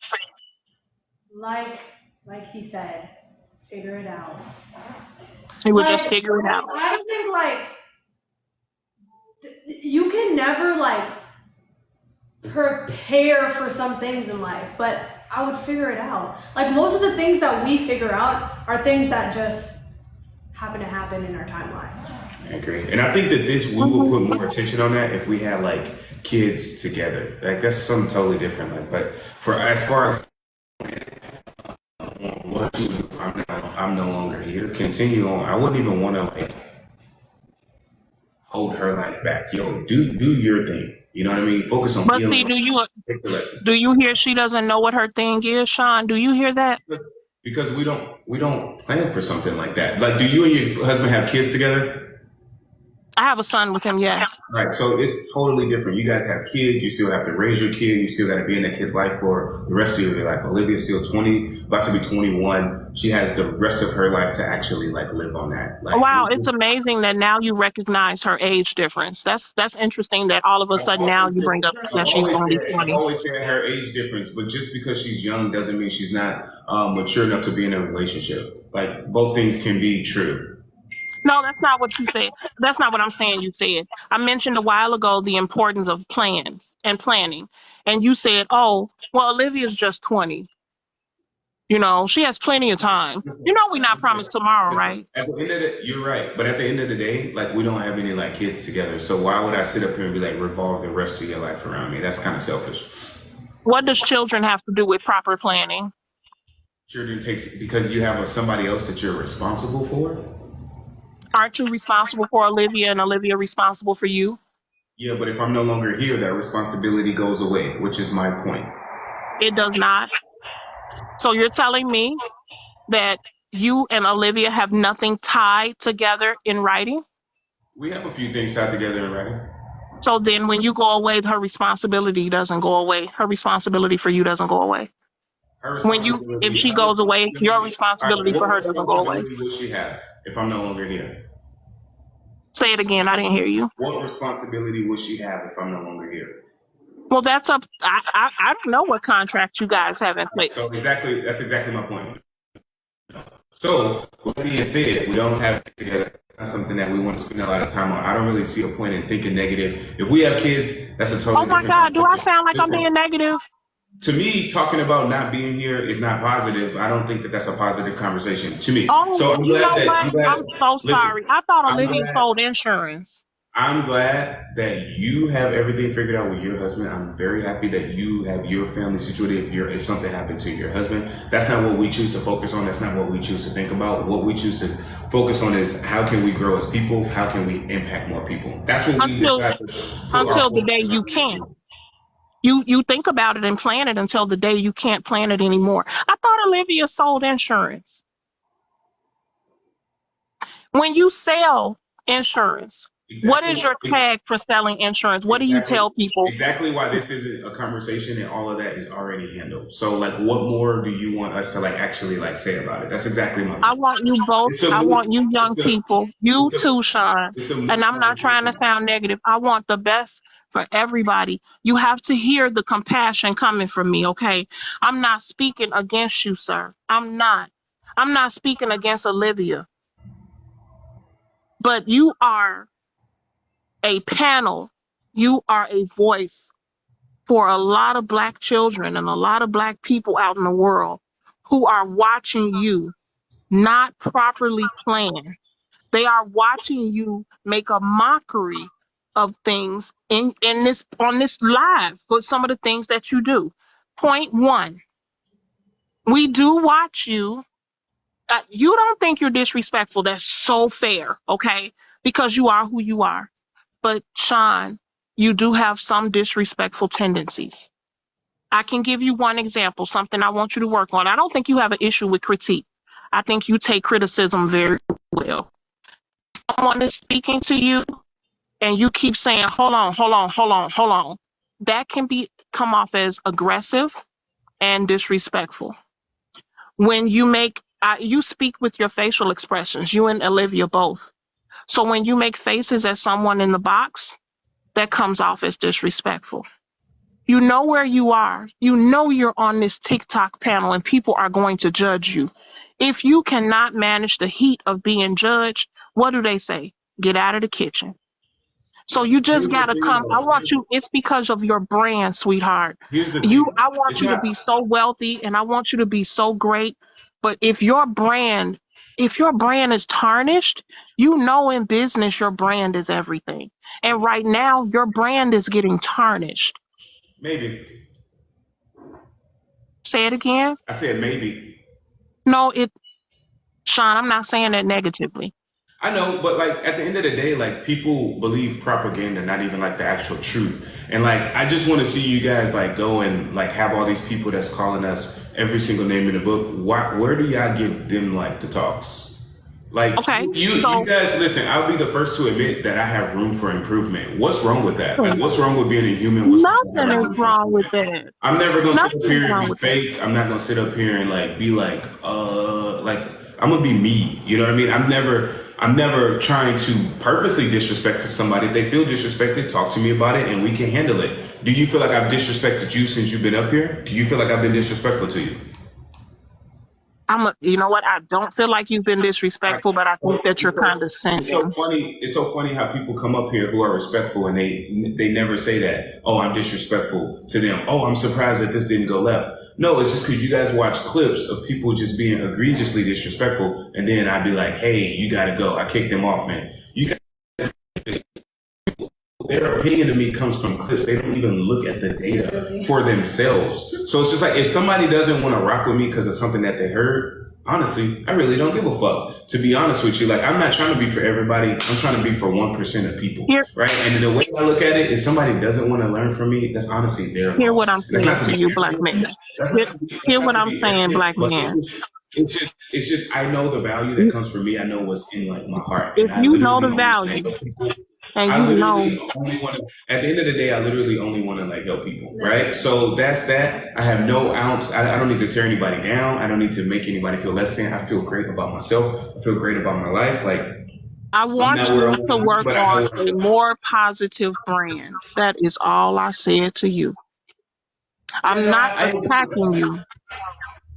like he said, figure it out. You would just Like figure it out. I think you can never prepare for some things in life, but I would figure it out. Like most of the things that we figure out are things that just happen to happen in our timeline. I agree, and I think that we will put more attention on that if we had like kids together. Like that's something totally different. Like, but for as far as what you do, I'm no longer here. Continue on. I wouldn't even want to like hold her life back. Yo, do your thing. You know what I mean? Focus on But healing. see, Take the lesson. do you hear she doesn't know what her thing is, Sean? Do you hear that? Because we don't plan for something like that. Like, do you and your husband have kids together? I have a son with him, yes. Right, so it's totally different. You guys have kids, you still have to raise your kid, you still got to be in that kid's life for the rest of your life. Olivia's still 20, about to be 21. She has the rest of her life to actually like live on that. Like, Wow, it's amazing that now you recognize her age difference. That's interesting that all of a sudden now you bring up that she's going to be I've 20. always said her age difference, but just because she's young doesn't mean she's not mature enough to be in a relationship. Like both things can be true. No, that's not what you said. That's not what I'm saying you said. I mentioned a while ago the importance of plans and planning. And you said, oh, well, Olivia's just 20. You know, she has plenty of time. You know, we're not promised tomorrow, right? At the end of the, you're right, but at the end of the day, like we don't have any like kids together. So why would I sit up here and be like revolve the rest of your life around me? That's kind of selfish. What does children have to do with proper planning? Children takes because you have somebody else that you're responsible for. Aren't you responsible for Olivia and Olivia responsible for you? Yeah, but if I'm no longer here, that responsibility goes away, which is my point. It does not. So you're telling me that you and Olivia have nothing tied together in writing? We have a few things tied together in writing. So then when you go away, her responsibility doesn't go away. Her responsibility for you doesn't go away. If she goes away, your responsibility for her doesn't go away. What responsibility will she have if I'm no longer here? Say it again. I didn't hear you. What responsibility will she have if I'm no longer here? Well, that's up. I don't know what contract you guys have in place. So that's exactly my point. So with that being said, we don't have it together. That's something that we want to spend a lot of time on. I don't really see a point in thinking negative. If we have kids, that's a totally Oh my different God, do I conversation. sound like I'm being negative? To me, talking about not being here is not positive. I don't think that that's a positive conversation to me. Oh, So you know what? I'm glad. I'm so Listen, sorry. I thought I'm Olivia glad. sold insurance. I'm glad that you have everything figured out with your husband. I'm very happy that you have your family situated. If something happened to your husband, that's not what we choose to focus on. That's not what we choose to think about. What we choose to focus on is how can we grow as people? How can we impact more people? That's what we Until decide to put our until the focus day you can't. into. You think about it and plan it until the day you can't plan it anymore. I thought Olivia sold insurance. When you sell insurance, what is Exactly. your tag for selling insurance? What do you Exactly. tell people? Exactly why this isn't a conversation and all of that is already handled. So like what more do you want us to like actually like say about it? That's exactly my I point. want you both, It's a I moot want you young it's a people, you it's a too, Sean. it's a moot And I'm not trying to conversation. sound negative. I want the best for everybody. You have to hear the compassion coming from me, okay? I'm not speaking against you, sir. I'm not. I'm not speaking against Olivia, but you are a panel. You are a voice for a lot of Black children and a lot of Black people out in the world who are watching you not properly plan. They are watching you make a mockery of things in this on this live for some of the things that you do. Point one, we do watch you. You don't think you're disrespectful. That's so fair, okay? Because you are who you are. But Sean, you do have some disrespectful tendencies. I can give you one example, something I want you to work on. I don't think you have an issue with critique. I think you take criticism very well. Someone is speaking to you and you keep saying, hold on, hold on, hold on, hold on. That can be come off as aggressive and disrespectful. When you speak with your facial expressions, you and Olivia both. So when you make faces at someone in the box, that comes off as disrespectful. You know where you are. You know you're on this TikTok panel and people are going to judge you. If you cannot manage the heat of being judged, what do they say? Get out of the kitchen. So you just Here's the gotta thing come. I though. want you, it's because of your brand, sweetheart. Here's the thing. I want It's you to not be so wealthy and I want you to be so great. But if your brand is tarnished, you know in business your brand is everything. And right now your brand is getting tarnished. maybe. Say it again. I said maybe. No, Sean, I'm not saying that negatively. I know, but like at the end of the day, like people believe propaganda, not even like the actual truth. And like I just want to see you guys like go and like have all these people that's calling us every single name in the book. Where do y'all give them like the talks? Like Okay. you So guys listen, I'll be the first to admit that I have room for improvement. What's wrong with that? Like what's wrong with being a human? What's wrong with nothing having is room for wrong with improvement? that. I'm never gonna sit up Nothing is here and wrong be with that. fake. I'm not gonna sit up here and like be like I'm gonna be me. You know what I mean? I'm never trying to purposely disrespect somebody. If they feel disrespected, talk to me about it and we can handle it. Do you feel like I've disrespected you since you've been up here? Do you feel like I've been disrespectful to you? You know what? I don't feel like you've been Right. disrespectful, but I think So that you're it's so condescending. funny. It's so funny how people come up here who are respectful and they never say that. Oh, I'm disrespectful to them. Oh, I'm surprised that this didn't go left. No, it's just because you guys watch clips of people just being egregiously disrespectful, and then I'd be like, "Hey, you gotta go." I kick them off, and you guys, their opinion to me comes from clips. They don't even look at the data for themselves. So it's just like if somebody doesn't want to rock with me because of something that they heard, honestly, I really don't give a fuck. To be honest with you, like I'm not trying to be for everybody. I'm trying to be for 1% of people, Here, right? And the way I look at it, if somebody doesn't want to learn from me, that's honestly their hear what loss. I'm And that's saying not to to be you, black arrogant. man. That's Hear, not to be. That's hear not what to I'm be saying, arrogant. black But man. it's just. I know the value that comes from me. I know what's in like my heart, and If I you know literally the only want to value help people. and I you know, literally only want to. At the end of the day, I literally only want to like help people, right? So that's that. I have no ounce. I don't need to tear anybody down. I don't need to make anybody feel less than. I feel great about myself. I feel great about my life. Like I I'm want not where I you want to to be, work but I on know. a more positive brand. That is all I said to you. Yeah, I'm no, not I attacking you.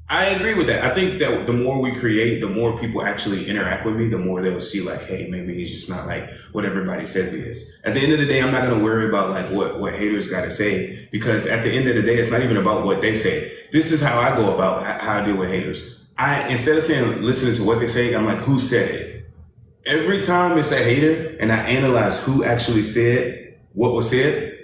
I agree with that. I think that the more we create, the more people actually interact with me, the more they'll see like, hey, maybe he's just not like what everybody says he is. At the end of the day, I'm not gonna worry about like what haters gotta say, because at the end of the day, it's not even about what they say. This is how I go about how I deal with haters. I, instead of saying listening to what they say, I'm like, who said it? Every time it's a hater and I analyze who actually said what was said,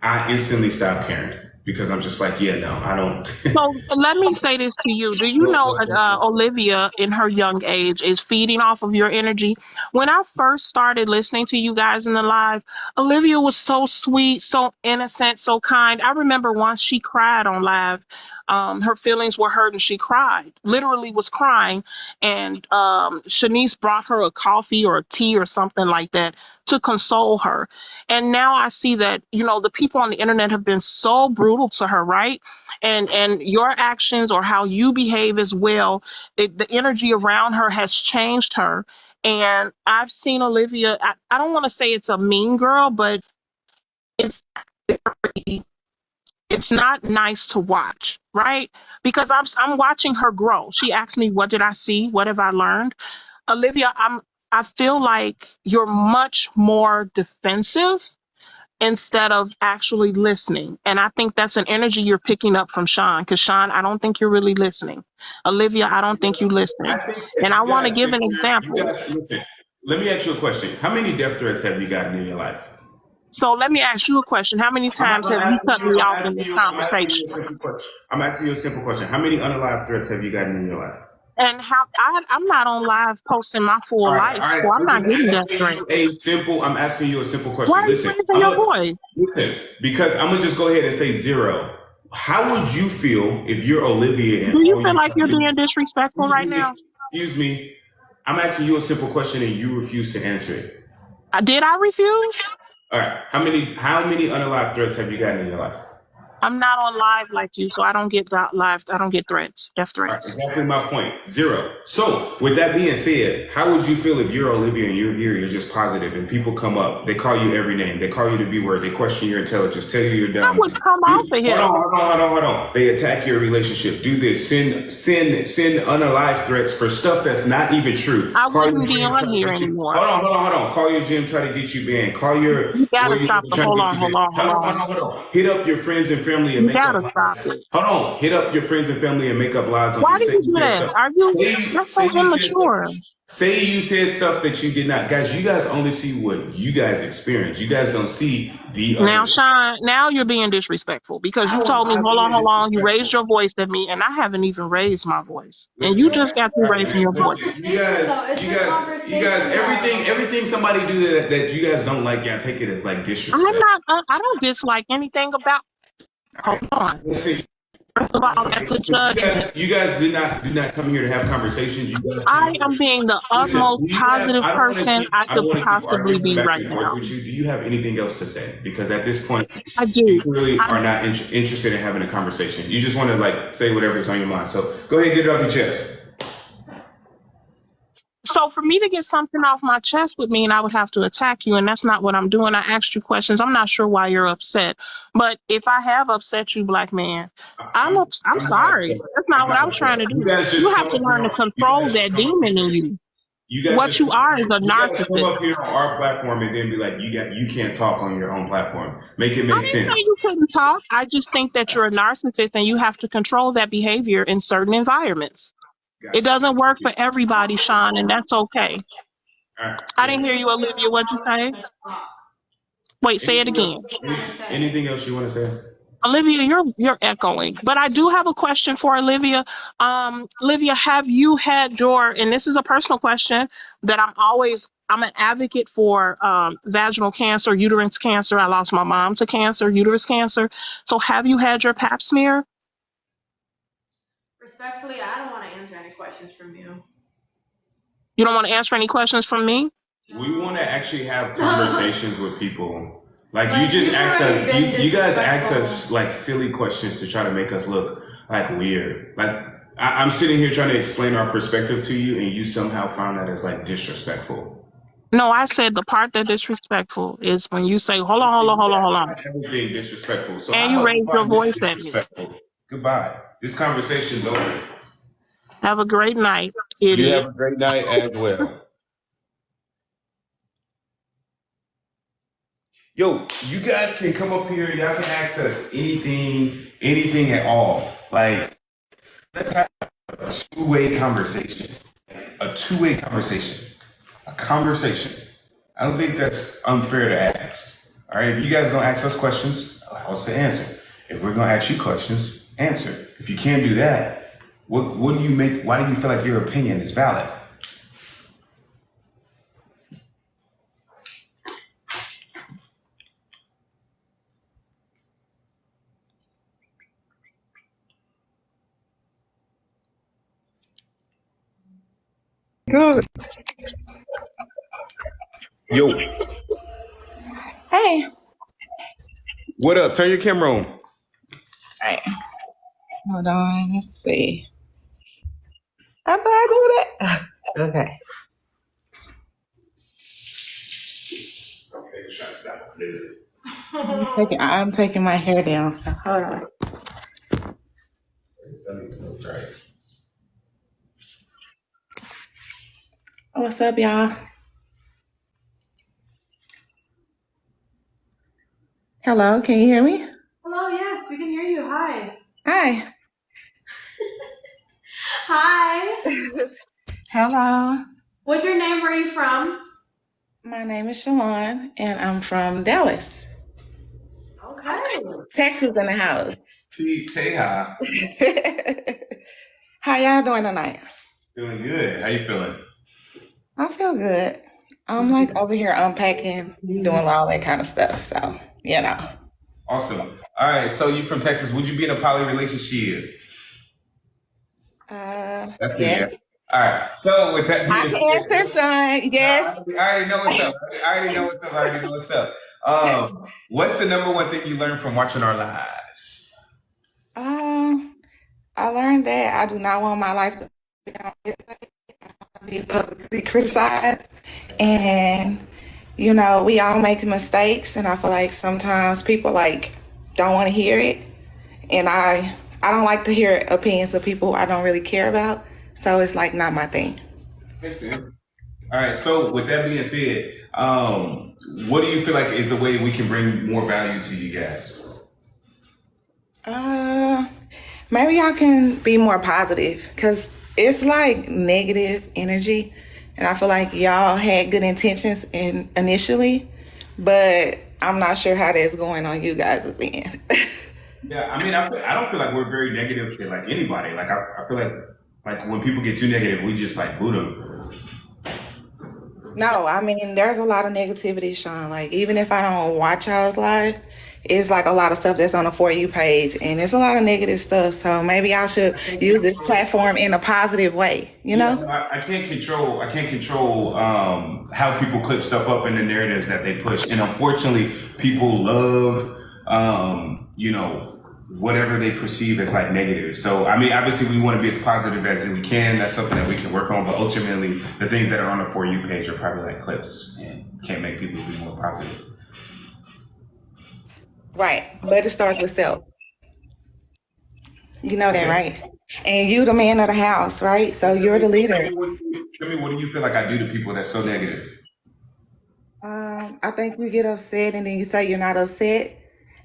I instantly stop caring, because I'm just like, yeah, no, I don't. So let me say this to you. Do you know Olivia in her young age is feeding off of your energy? When I first started listening to you guys in the live, Olivia was so sweet, so innocent, so kind. I remember once she cried on live. Her feelings were hurt and she cried, literally was crying. And Shanice brought her a coffee or a tea or something like that to console her. And now I see that, you know, the people on the internet have been so brutal to her, right? And your actions or how you behave as well, the energy around her has changed her. And I've seen Olivia, I don't want to say it's a mean girl, but it's it's not nice to watch, right? Because I'm watching her grow. She asked me, what did I see? What have I learned? Olivia, I feel like you're much more defensive instead of actually listening. And I think that's an energy you're picking up from Sean, because Sean, I don't think you're really listening. Olivia, I don't think you're I listening. think And that I you want to guys give sit an here, you example. guys listen. Let me ask you a question. How many death threats have you gotten in your life? So let me ask you a question. How many I'm, times I'm have you asking cut you. me I'm off in asking this you. I'm asking you a conversation? simple question. I'm asking you a simple question. How many unalive threats have you gotten in your life? And how I'm not on live posting my All full right, life, all right. so I'm I'm not just getting that asking threat. you a simple. I'm asking you a simple Why question. are you Listen, raising your voice? listen, because I'm gonna just go ahead and say zero. How would you feel if you're Olivia Do and you all feel you like try to you're do? being disrespectful right Excuse me. now? Excuse me. I'm asking you a simple question and you refuse to answer it. Did I refuse? All right. How many unalive threats have you gotten in your life? I'm not on live like you, so I don't get live. I don't get threats, death All right, threats. exactly my point. Zero. So, with that being said, how would you feel if you're Olivia and you're here, you're just positive, and people come up, they call you every name, they call you the B word, they question your intelligence, tell you you're I dumb. would come off of Hold here. on, hold on, hold on, hold on. They attack your relationship. Do this. Send unalive threats for stuff that's not even true. I Call your wouldn't be gym, on try to here get you. anymore. Hold on, hold on, hold on. Call your gym, try to get you banned. Call your You where gotta you stop it. trying to Hold get on, you hold banned. on, hold Hold on, on. hold on, hold on. Hit up your friends and family and You make up gotta stop lies. it. Hold on. Hit up your friends and family and make up lies on Why you. did Say you you do said that? stuff. Are you? Say That's say so you said stuff. immature. Say you said stuff that you did not. Guys, you guys only see what you guys experience. You guys don't see the other Now, side. Sean, now you're being disrespectful because you How am told me, I hold on, being hold on. You raised disrespectful? your voice at me, and I haven't even raised my voice. And you Listen, just got through all right, raising your voice. listen. Conversation, though. It's a You guys, conversation, everything, though. everything somebody do that you guys don't like, y'all take it as like I'm disrespect. not, I don't dislike anything about, All hold right, on. listen. First of all, that's a judgment. You guys do not come here to have conversations. You guys I come here. am being the Listen, utmost do you have? positive person I I could don't want to keep possibly arguing be back right and forth now. with you. Do you have anything else to say? Because at this point, I you do. clearly I, are not interested in having a conversation. You just want to like say whatever's on your mind. So go ahead, get it off your chest. so for me to get something off my chest would mean I would have to attack you, and that's not what I'm doing. I asked you questions. I'm not sure why you're upset, but if I have upset you, black man, I'm I'm not sorry. upset. That's I'm not what not I was trying upset. to You do. guys You just have come to up here. learn to You control guys just that come up demon in here. you. You guys What just you come up are is here. a You guys come narcissist. up here on our platform and then be like, you can't talk on your own platform. Make it I make didn't say sense. you couldn't talk. I just think that you're a narcissist and you have to control that behavior in certain environments. It Gotcha. doesn't work for everybody, Sean, and that's okay. All right. I didn't Good. hear you, Olivia. What'd you say? Stop. Wait, say it Anything else? again. Trying to say. Anything else you want to say? Olivia, you're echoing. But I do have a question for Olivia. Olivia, have you had your, and this is a personal question that I'm an advocate for vaginal cancer, uterus cancer. I lost my mom to cancer, uterus cancer. So have you had your pap smear? Respectfully, I don't want to answer any questions from you. You don't want to answer any questions from me? We want to actually have conversations with people. Like you Like, just you've asked already us, been you guys asked disrespectful. us like silly questions to try to make us look like weird. Like I'm sitting here trying to explain our perspective to you, and you somehow found that as like disrespectful. No, I said the part that is disrespectful is when you say, hold on, hold on, You hold on, guys hold are on. not ever being disrespectful. So And how you about you raise your find this voice at me. disrespectful? Goodbye. This conversation's over. Have a great night. You have a great night as well. Yo, you guys can come up here. Y'all can access anything at all. Like, let's have a two-way conversation. A two-way conversation. A conversation. I don't think that's unfair to ask. All right, if you guys are gonna ask us questions, allow us to answer. If we're gonna ask you questions, answer. If you can't do that, what do you make? Why do you feel like your opinion is valid? Good. Yo, Hey. what up? Turn your camera on. All right. Hold on. Let's see. How do I do that? Okay. Okay, try to stop. I'm taking my hair down. So hold on. What's up, y'all? Hello, can you hear me? Hello, yes, we can hear you. Hi. Hi. Hi. Hello. What's your name? Where are you from? My name is Shalon, and I'm from Dallas, Okay. Texas in the house. Say hi. How y'all doing tonight? Feeling good. How you feeling? I feel good. I'm like over here unpacking, doing all that kind of stuff. So, you know. Awesome. All right. So you from Texas? Would you be in a poly relationship? That's the Yeah. answer. All right. So with that I being can answer, Sean. Yes. I already know what's up. I already know what's up. What's the number one thing you learned from watching our lives? I learned that I do not want my life to be publicly criticized, and you know we all make mistakes, and I feel like sometimes people like don't want to hear it, and I don't like to hear opinions of people I don't really care about, so it's like not my thing. Makes sense. All right. So with that being said, what do you feel like is the way we can bring more value to you guys? Maybe I can be more positive because it's like negative energy, and I feel like y'all had good intentions initially, but I'm not sure how that's going on you guys' end. Yeah, I mean, I don't feel like we're very negative to like anybody. Like I feel like when people get too negative, we just like boot them. No, I mean, there's a lot of negativity, Sean. Like, even if I don't watch y'all's live, it's like a lot of stuff that's on the For You page, and it's a lot of negative stuff. So maybe I should use this platform in a positive way, you know? Yeah, I can't control how people clip stuff up in the narratives that they push, and unfortunately, people love whatever they perceive as like negative. So I mean, obviously, we want to be as positive as we can. That's something that we can work on. But ultimately, the things that are on the For You page are probably like clips, and can't make people be more positive. Right. But it starts with self. You know that, right? And you the man of the house, right? So you're the leader. Tell me, what do you feel like I do to people that's so negative? I think you get upset and then you say you're not upset.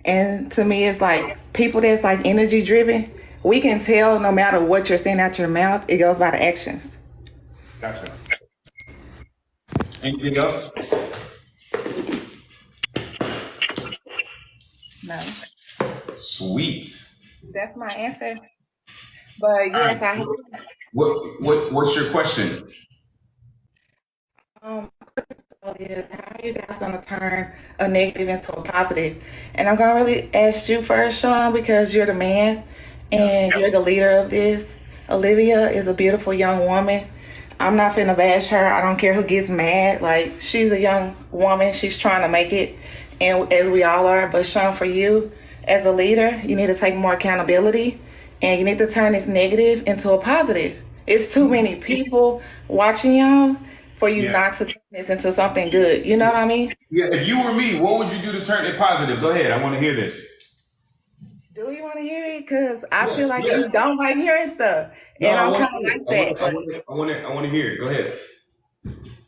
And to me, it's like people that's like energy driven, we can tell no matter what you're saying out your mouth, it goes by the actions. Gotcha. Anything else? No. Sweet. That's my answer. But yes, I What's your question? is how are you guys gonna turn a negative into a positive? And I'm gonna really ask you first, Sean, because you're the man and you're the leader of this. Olivia is a beautiful young woman. I'm not finna bash her. I don't care who gets mad. Like, she's a young woman. She's trying to make it, and as we all are. But Sean, for you, as a leader, you need to take more accountability, and you need to turn this negative into a positive. It's too many people watching y'all for you not to turn this into something good. You know what I mean? Yeah, if you were me, what would you do to turn it positive? Go ahead. I want to hear this. Do you want to hear it? Because I Yeah, feel like yeah. you don't like hearing stuff. No, And I I'm want kind to of hear it. like that. But I want to hear it. Go ahead.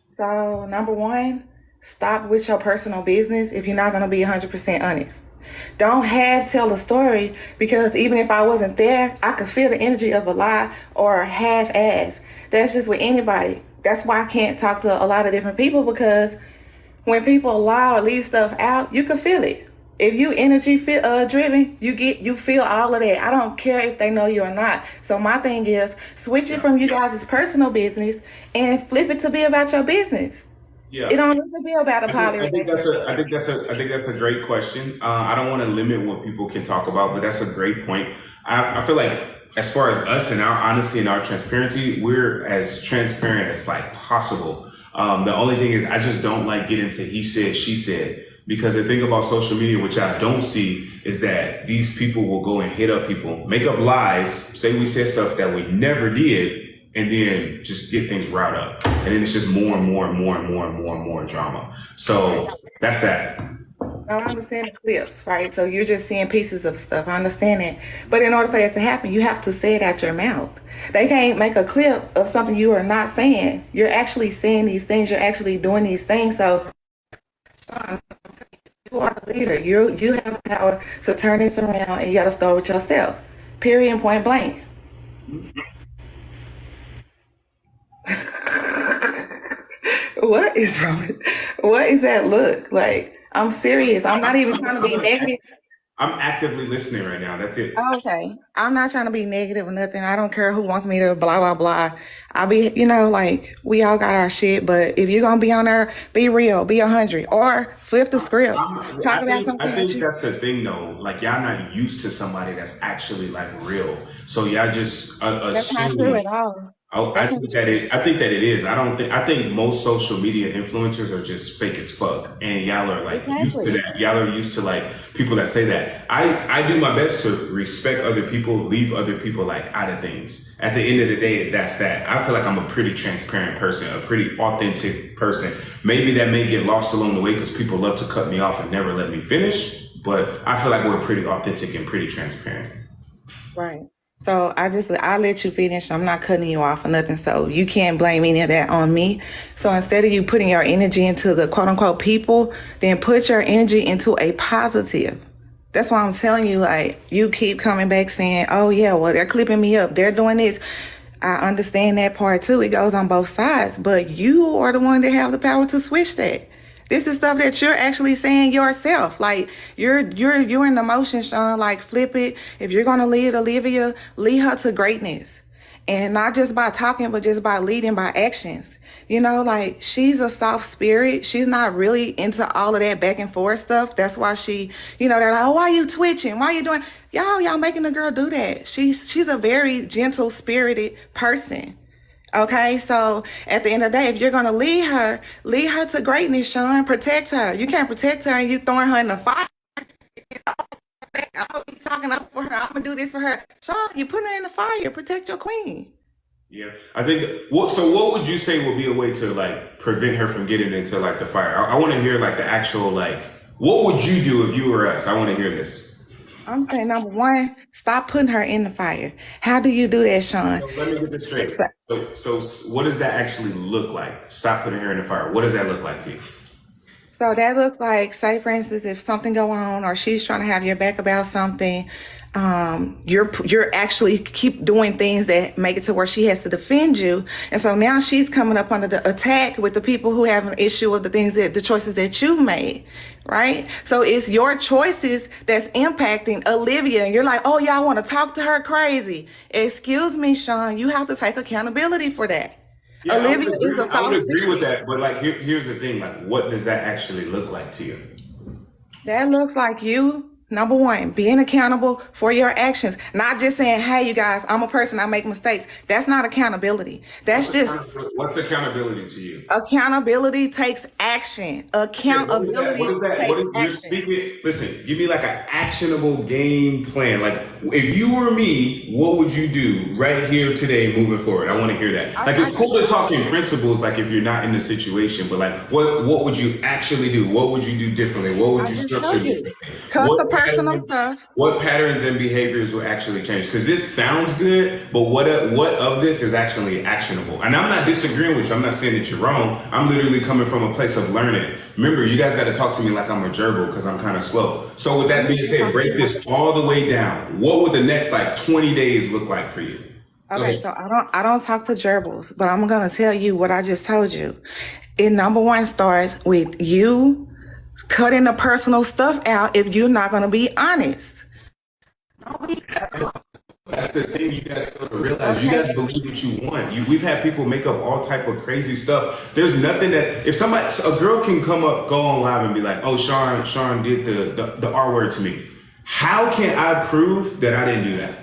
so, number one, stop with your personal business if you're not going to be 100% honest. Don't have tell a story because even if I wasn't there, I could feel the energy of a lie or half ass. That's just with anybody. That's why I can't talk to a lot of different people because when people lie or leave stuff out, you can feel it. If you energy driven, you feel all of that. I don't care if they know you or not. So my thing is switch it Yeah. from you guys' personal business and flip it to be about your business. It Yeah. don't need to be about a poly relationship. I think that's a great question. I don't want to limit what people can talk about, but that's a great point. I feel like as far as us and our honesty and our transparency, we're as transparent as like possible. The only thing is I just don't like get into he said, she said, because the thing about social media, which I don't see, is that these people will go and hit up people, make up lies, say we said stuff that we never did, and then just get things riled up. And then it's just more and more and more and more and more and more drama. So that's that. I understand the clips, right? So you're just seeing pieces of stuff. I understand it. But in order for that to happen, you have to say it out your mouth. They can't make a clip of something you are not saying. You're actually saying these things. You're actually doing these things. So Sean, you are the leader. You have the power to turn this around and you got to start with yourself. Period and point blank. What is wrong? What is that look? Like, I'm serious. I'm not even trying to be negative. I'm actively listening right now. That's it. Okay. I'm not trying to be negative or nothing. I don't care who wants me to blah, blah, blah. I'll be, like, we all got our shit, but if you're going to be on there, be real, be 100, or flip the script. Talk about something I that think you. that's the thing though. Like y'all not used to somebody that's actually like real. So y'all just That's not true assume. at all. Oh, That's not true. I think that it is. I think most social media influencers are just fake as fuck. And y'all are like used to Exactly. that. Y'all are used to like people that say that. I do my best to respect other people, leave other people like out of things. At the end of the day, that's that. I feel like I'm a pretty transparent person, a pretty authentic person. Maybe that may get lost along the way because people love to cut me off and never let me finish. But I feel like we're pretty authentic and pretty transparent. Right. So I let you finish. I'm not cutting you off or nothing. So you can't blame any of that on me. So instead of you putting your energy into the quote unquote people, then put your energy into a positive. That's why I'm telling you, like, you keep coming back saying, oh yeah, well, they're clipping me up. They're doing this. I understand that part too. It goes on both sides, but you are the one that have the power to switch that. This is stuff that you're actually saying yourself. Like you're in the motion, Sean. Like flip it. If you're gonna lead Olivia, lead her to greatness. And not just by talking, but just by leading by actions. Like she's a soft spirit. She's not really into all of that back and forth stuff. That's why they're like, oh, why are you twitching? Why are you doing? Y'all making the girl do that. She's a very gentle spirited person. Okay, so at the end of the day, if you're gonna lead her to greatness, Sean. Protect her. You can't protect her and you throwing her in the fire. I'll be talking up for her. I'm gonna do this for her. Sean, you putting her in the fire. Protect your queen. Yeah, I think. What would you say would be a way to like prevent her from getting into like the fire? I want to hear like the actual like. What would you do if you were us? I want to hear this. I'm saying number one, stop putting her in the fire. How do you do that, Sean? So let me get this straight. So what does that actually look like? Stop putting her in the fire. What does that look like to you? So that looks like, say for instance, if something go on or she's trying to have your back about something, you're actually keep doing things that make it to where she has to defend you. And so now she's coming up under the attack with the people who have an issue with the choices that you've made. Right? So it's your choices that's impacting Olivia. And you're like, oh, yeah, I want to talk to her crazy. Excuse me, Sean, you have to take accountability for that. Yeah, Olivia is a I would soft agree with spirit. that, but like here's the thing, like what does that actually look like to you? That looks like you, number one, being accountable for your actions. Not just saying, hey, you guys, I'm a person, I make mistakes. That's not accountability. That's What's accountability to you? Accountability takes action. Accountability takes You're action. speaking, listen, give me like an actionable game plan. Like if you were me, what would you do right here today moving forward? I want to hear that. Like it's cool to talk in principles, like if you're not in the situation, but like what would you actually do? What would you do differently? What would you structure differently? Cut the personal stuff. what patterns and behaviors will actually change? Because this sounds good, but what of this is actually actionable? And I'm not disagreeing with you. I'm not saying that you're wrong. I'm literally coming from a place of learning. Remember, you guys got to talk to me like I'm a gerbil because I'm kind of slow. So with that being said, break this all the way down. What would the next like 20 days look like for you? Okay, so I don't talk to gerbils, but I'm gonna tell you what I just told you. It number one starts with you cutting the personal stuff out if you're not gonna be honest. That's the thing you guys fail to realize. You guys believe what you want. We've had people make up all type of crazy stuff. There's nothing that if a girl can go on live and be like, "Oh, Sean did the R word to me." How can I prove that I didn't do that?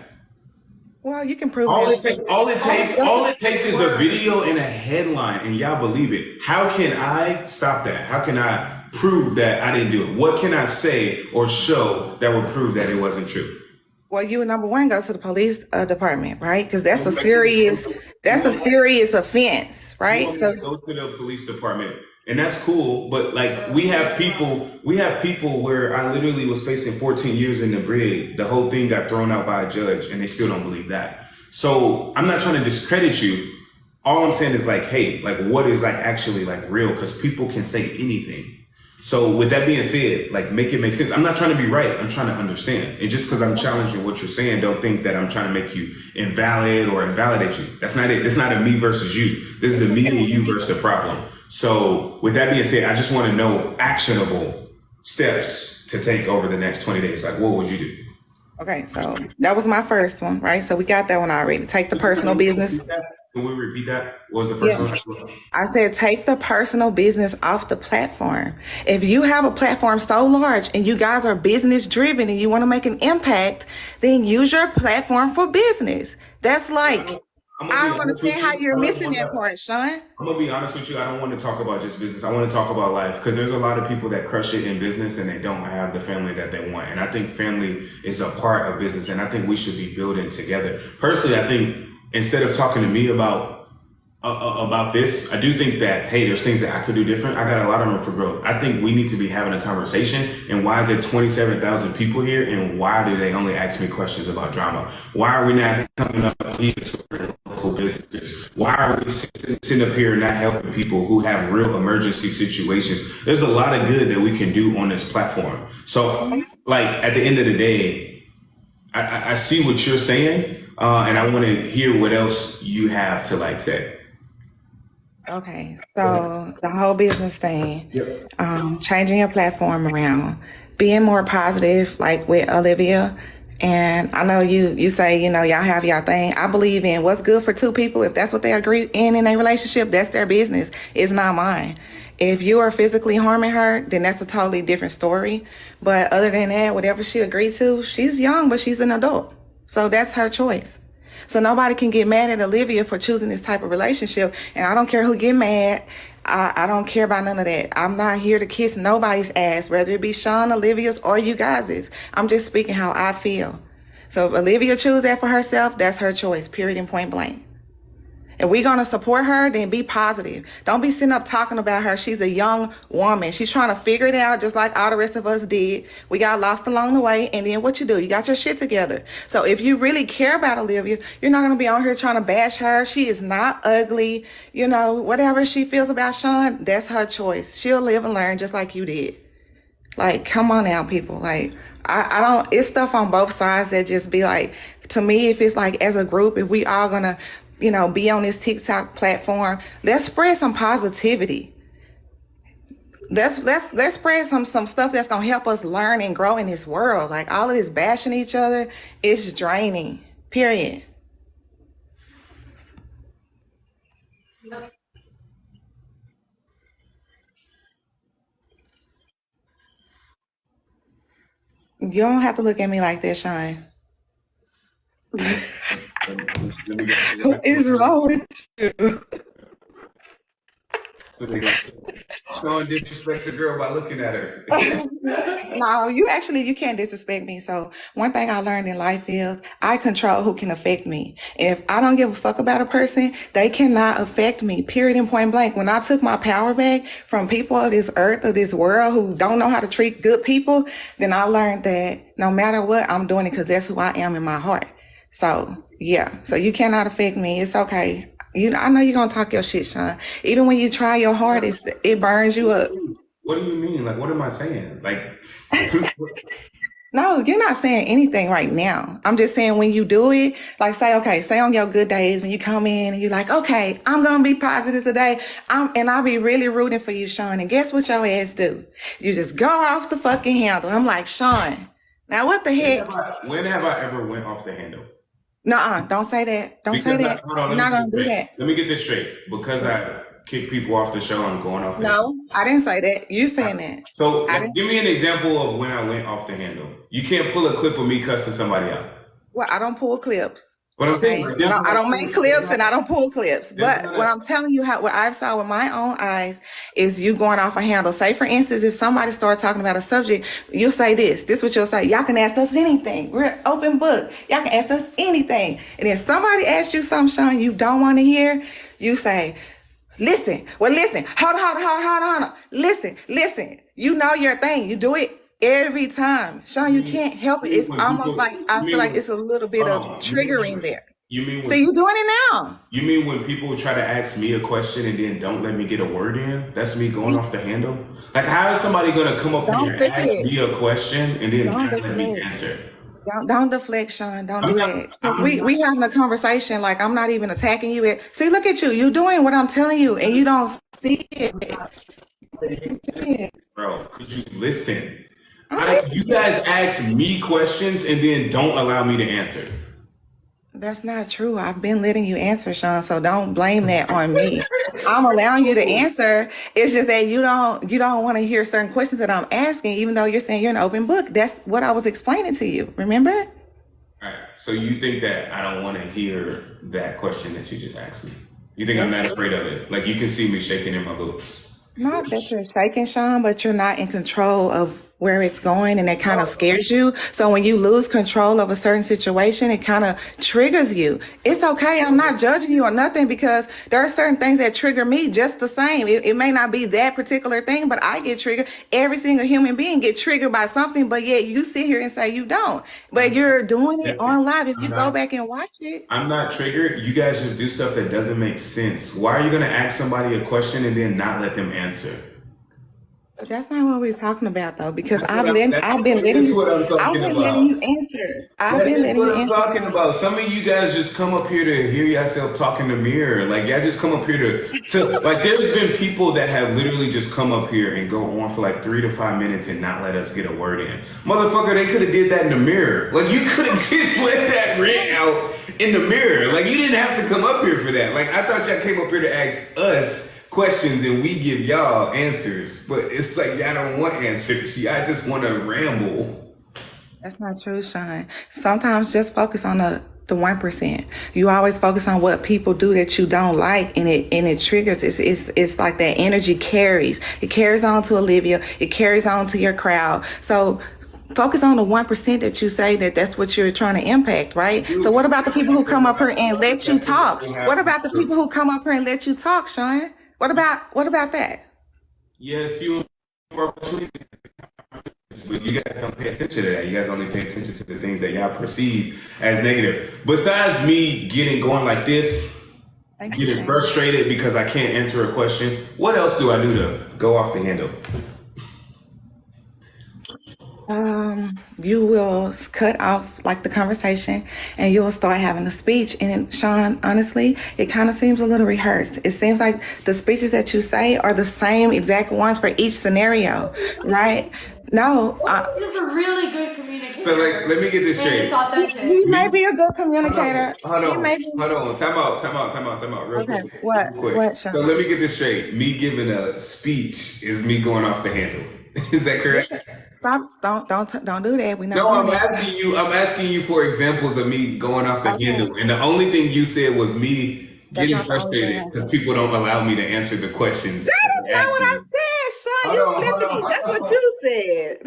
Well, you can prove All that. it takes is a video and a headline, and y'all believe it. How can I stop that? How can I prove that I didn't do it? What can I say or show that would prove that it wasn't true? Well, you number one go to the police department, right? Because that's a serious offense, right? So go to the police department, and that's cool. But like we have people where I literally was facing 14 years in the brig. The whole thing got thrown out by a judge, and they still don't believe that. So I'm not trying to discredit you. All I'm saying is like, hey, like what is like actually like real? Because people can say anything. So with that being said, like make it make sense. I'm not trying to be right. I'm trying to understand. And just because I'm challenging what you're saying, don't think that I'm trying to make you invalid or invalidate you. That's not it. It's not a me versus you. This is a me and you versus the problem. So with that being said, I just want to know actionable steps to take over the next 20 days. Like what would you do? okay, so that was my first one, right? So we got that one already. Take the personal business. Can we repeat that? What was the first one? I said, take the personal business off the platform. If you have a platform so large and you guys are business driven and you want to make an impact, then use your platform for business. That's like, I don't understand how you're missing that part, Sean. I'm gonna be honest with you. I don't want to talk about just business. I want to talk about life because there's a lot of people that crush it in business and they don't have the family that they want. And I think family is a part of business, and I think we should be building together. Personally, I think instead of talking to me about this, I do think that, hey, there's things that I could do different. I got a lot of room for growth. I think we need to be having a conversation. And why is there 27,000 people here? And why do they only ask me questions about drama? Why are we not coming up here to local businesses? Why are we sitting up here and not helping people who have real emergency situations? There's a lot of good that we can do on this platform. So like at the end of the day, I see what you're saying. And I want to hear what else you have to like say. Okay, so the whole business thing, changing your platform around, being more positive, like with Olivia. And I know you say, y'all have y'all thing. I believe in what's good for two people. If that's what they agree in a relationship, that's their business. It's not mine. If you are physically harming her, then that's a totally different story. But other than that, whatever she agreed to, she's young, but she's an adult. So that's her choice. So nobody can get mad at Olivia for choosing this type of relationship. And I don't care who get mad. I don't care about none of that. I'm not here to kiss nobody's ass, whether it be Sean, Olivia's, or you guys's. I'm just speaking how I feel. So if Olivia chooses that for herself, that's her choice, period and point blank. If we're going to support her, then be positive. Don't be sitting up talking about her. She's a young woman. She's trying to figure it out just like all the rest of us did. We got lost along the way. And then what you do? You got your shit together. So if you really care about Olivia, you're not going to be on here trying to bash her. She is not ugly. Whatever she feels about Sean, that's her choice. She'll live and learn just like you did. Like, come on now, people. Like, I don't, it's stuff on both sides that just be like, to me, if it's like as a group, if we all going to, be on this TikTok platform, let's spread some positivity. Let's spread some stuff that's gonna help us learn and grow in this world. Like all of this bashing each other is draining. Period. You don't have to look at me like that, Sean. What is wrong with you? Sean disrespects a girl by looking at her. No, you can't disrespect me. So one thing I learned in life is I control who can affect me. If I don't give a fuck about a person, they cannot affect me. Period and point blank. When I took my power back from people of this earth, of this world who don't know how to treat good people, then I learned that no matter what, I'm doing it because that's who I am in my heart. So yeah, so you cannot affect me. It's okay. I know you're gonna talk your shit, Sean. Even when you try your hardest, it burns you up. What do you mean? Like, what am I saying? Like, No, you're not saying anything right now. I'm just saying when you do it, like say on your good days when you come in and you're like, okay, I'm gonna be positive today. And I'll be really rooting for you, Sean. And guess what your ass do? You just go off the fucking handle. I'm like, Sean, now what the heck? when have I ever went off the handle? Nuh-uh, don't say that. Don't say that. Hold on, You're not gonna do that. Let me get this straight. Because I kick people off the show, I'm going off the No, I didn't say that. You're saying that. So give me an example of when I went off the handle. You can't pull a clip of me cussing somebody out. Well, I don't pull clips. But I'm saying, like, I don't make clips and I don't pull clips. But what I'm telling you, what I've saw with my own eyes is you going off a handle. Say, for instance, if somebody starts talking about a subject, you'll say this. This is what you'll say. Y'all can ask us anything. We're an open book. Y'all can ask us anything. And then somebody asks you something, Sean, you don't want to hear, you say, listen. Well, listen. Hold on. Listen. You know your thing. You do it every time. Sean, you can't help it. It's almost like I feel like it's a little bit of triggering there. You mean See, you're doing it now. You mean when people try to ask me a question and then don't let me get a word in? That's me going off the handle? Like, how is somebody going to come up here and ask me a question and then not let me answer? Don't deflect, Sean. Don't do that. We having a conversation. Like, I'm not even attacking you. See, look at you. You doing what I'm telling you, and you don't see it. Bro, could you listen? You guys ask me questions and then don't allow me to answer. That's not true. I've been letting you answer, Sean, so don't blame that on me. I'm allowing you to answer. It's just that you don't want to hear certain questions that I'm asking, even though you're saying you're an open book. That's what I was explaining to you. Remember? All right. So you think that I don't want to hear that question that you just asked me? You think I'm not afraid of it? Like, you can see me shaking in my boots. Not that you're shaking, Sean, but you're not in control of where it's going, and that kind of scares you. So when you lose control of a certain situation, it kind of triggers you. It's okay. I'm not judging you or nothing, because there are certain things that trigger me just the same. It may not be that particular thing, but I get triggered. Every single human being get triggered by something, but yet you sit here and say you don't. But you're doing it on live. If you go back and watch it. I'm not triggered. You guys just do stuff that doesn't make sense. Why are you going to ask somebody a question and then not let them answer? That's not what we're talking about, though, because I've been letting you answer. I've been letting you answer. Talking about. Some of you guys just come up here to hear yourself talk in the mirror. Like, y'all just come up here to like, there's been people that have literally just come up here and go on for like 3 to 5 minutes and not let us get a word in. Motherfucker, they could have did that in the mirror. Like, you could have just let that rant out in the mirror. Like, you didn't have to come up here for that. Like, I thought y'all came up here to ask us questions and we give y'all answers, but it's like y'all don't want answers. Y'all just want to ramble. That's not true, Sean. Sometimes just focus on the 1%. You always focus on what people do that you don't like, and it triggers. It's like that energy carries. It carries on to Olivia. It carries on to your crowd. So focus on the 1% that you say that's what you're trying to impact, right? So what about the people who come up here and let you talk? What about the people who come up here and let you talk, Sean? What about that? Yes, few opportunities, but you guys don't pay attention to that. You guys only pay attention to the things that y'all perceive as negative. Besides me going like this, getting frustrated because I can't answer a question, what else do I do to go off the handle? You will cut off like the conversation and you will start having a speech. And Sean, honestly, it kind of seems a little rehearsed. It seems like the speeches that you say are the same exact ones for each scenario, right? No. This is a really good communicator. So, like, let me get this straight. It's authentic. He may be a good communicator. Hold on. Time out. Real okay, quick. What, Sean? So let me get this straight. Me giving a speech is me going off the handle. Is that correct? Stop! Don't do that. I'm asking you for examples of me going off the handle, and the only thing you said was me getting frustrated because people don't allow me to answer the questions. That is not what I said, Hold you on, hold flipping on, it. That's hold what on. you said.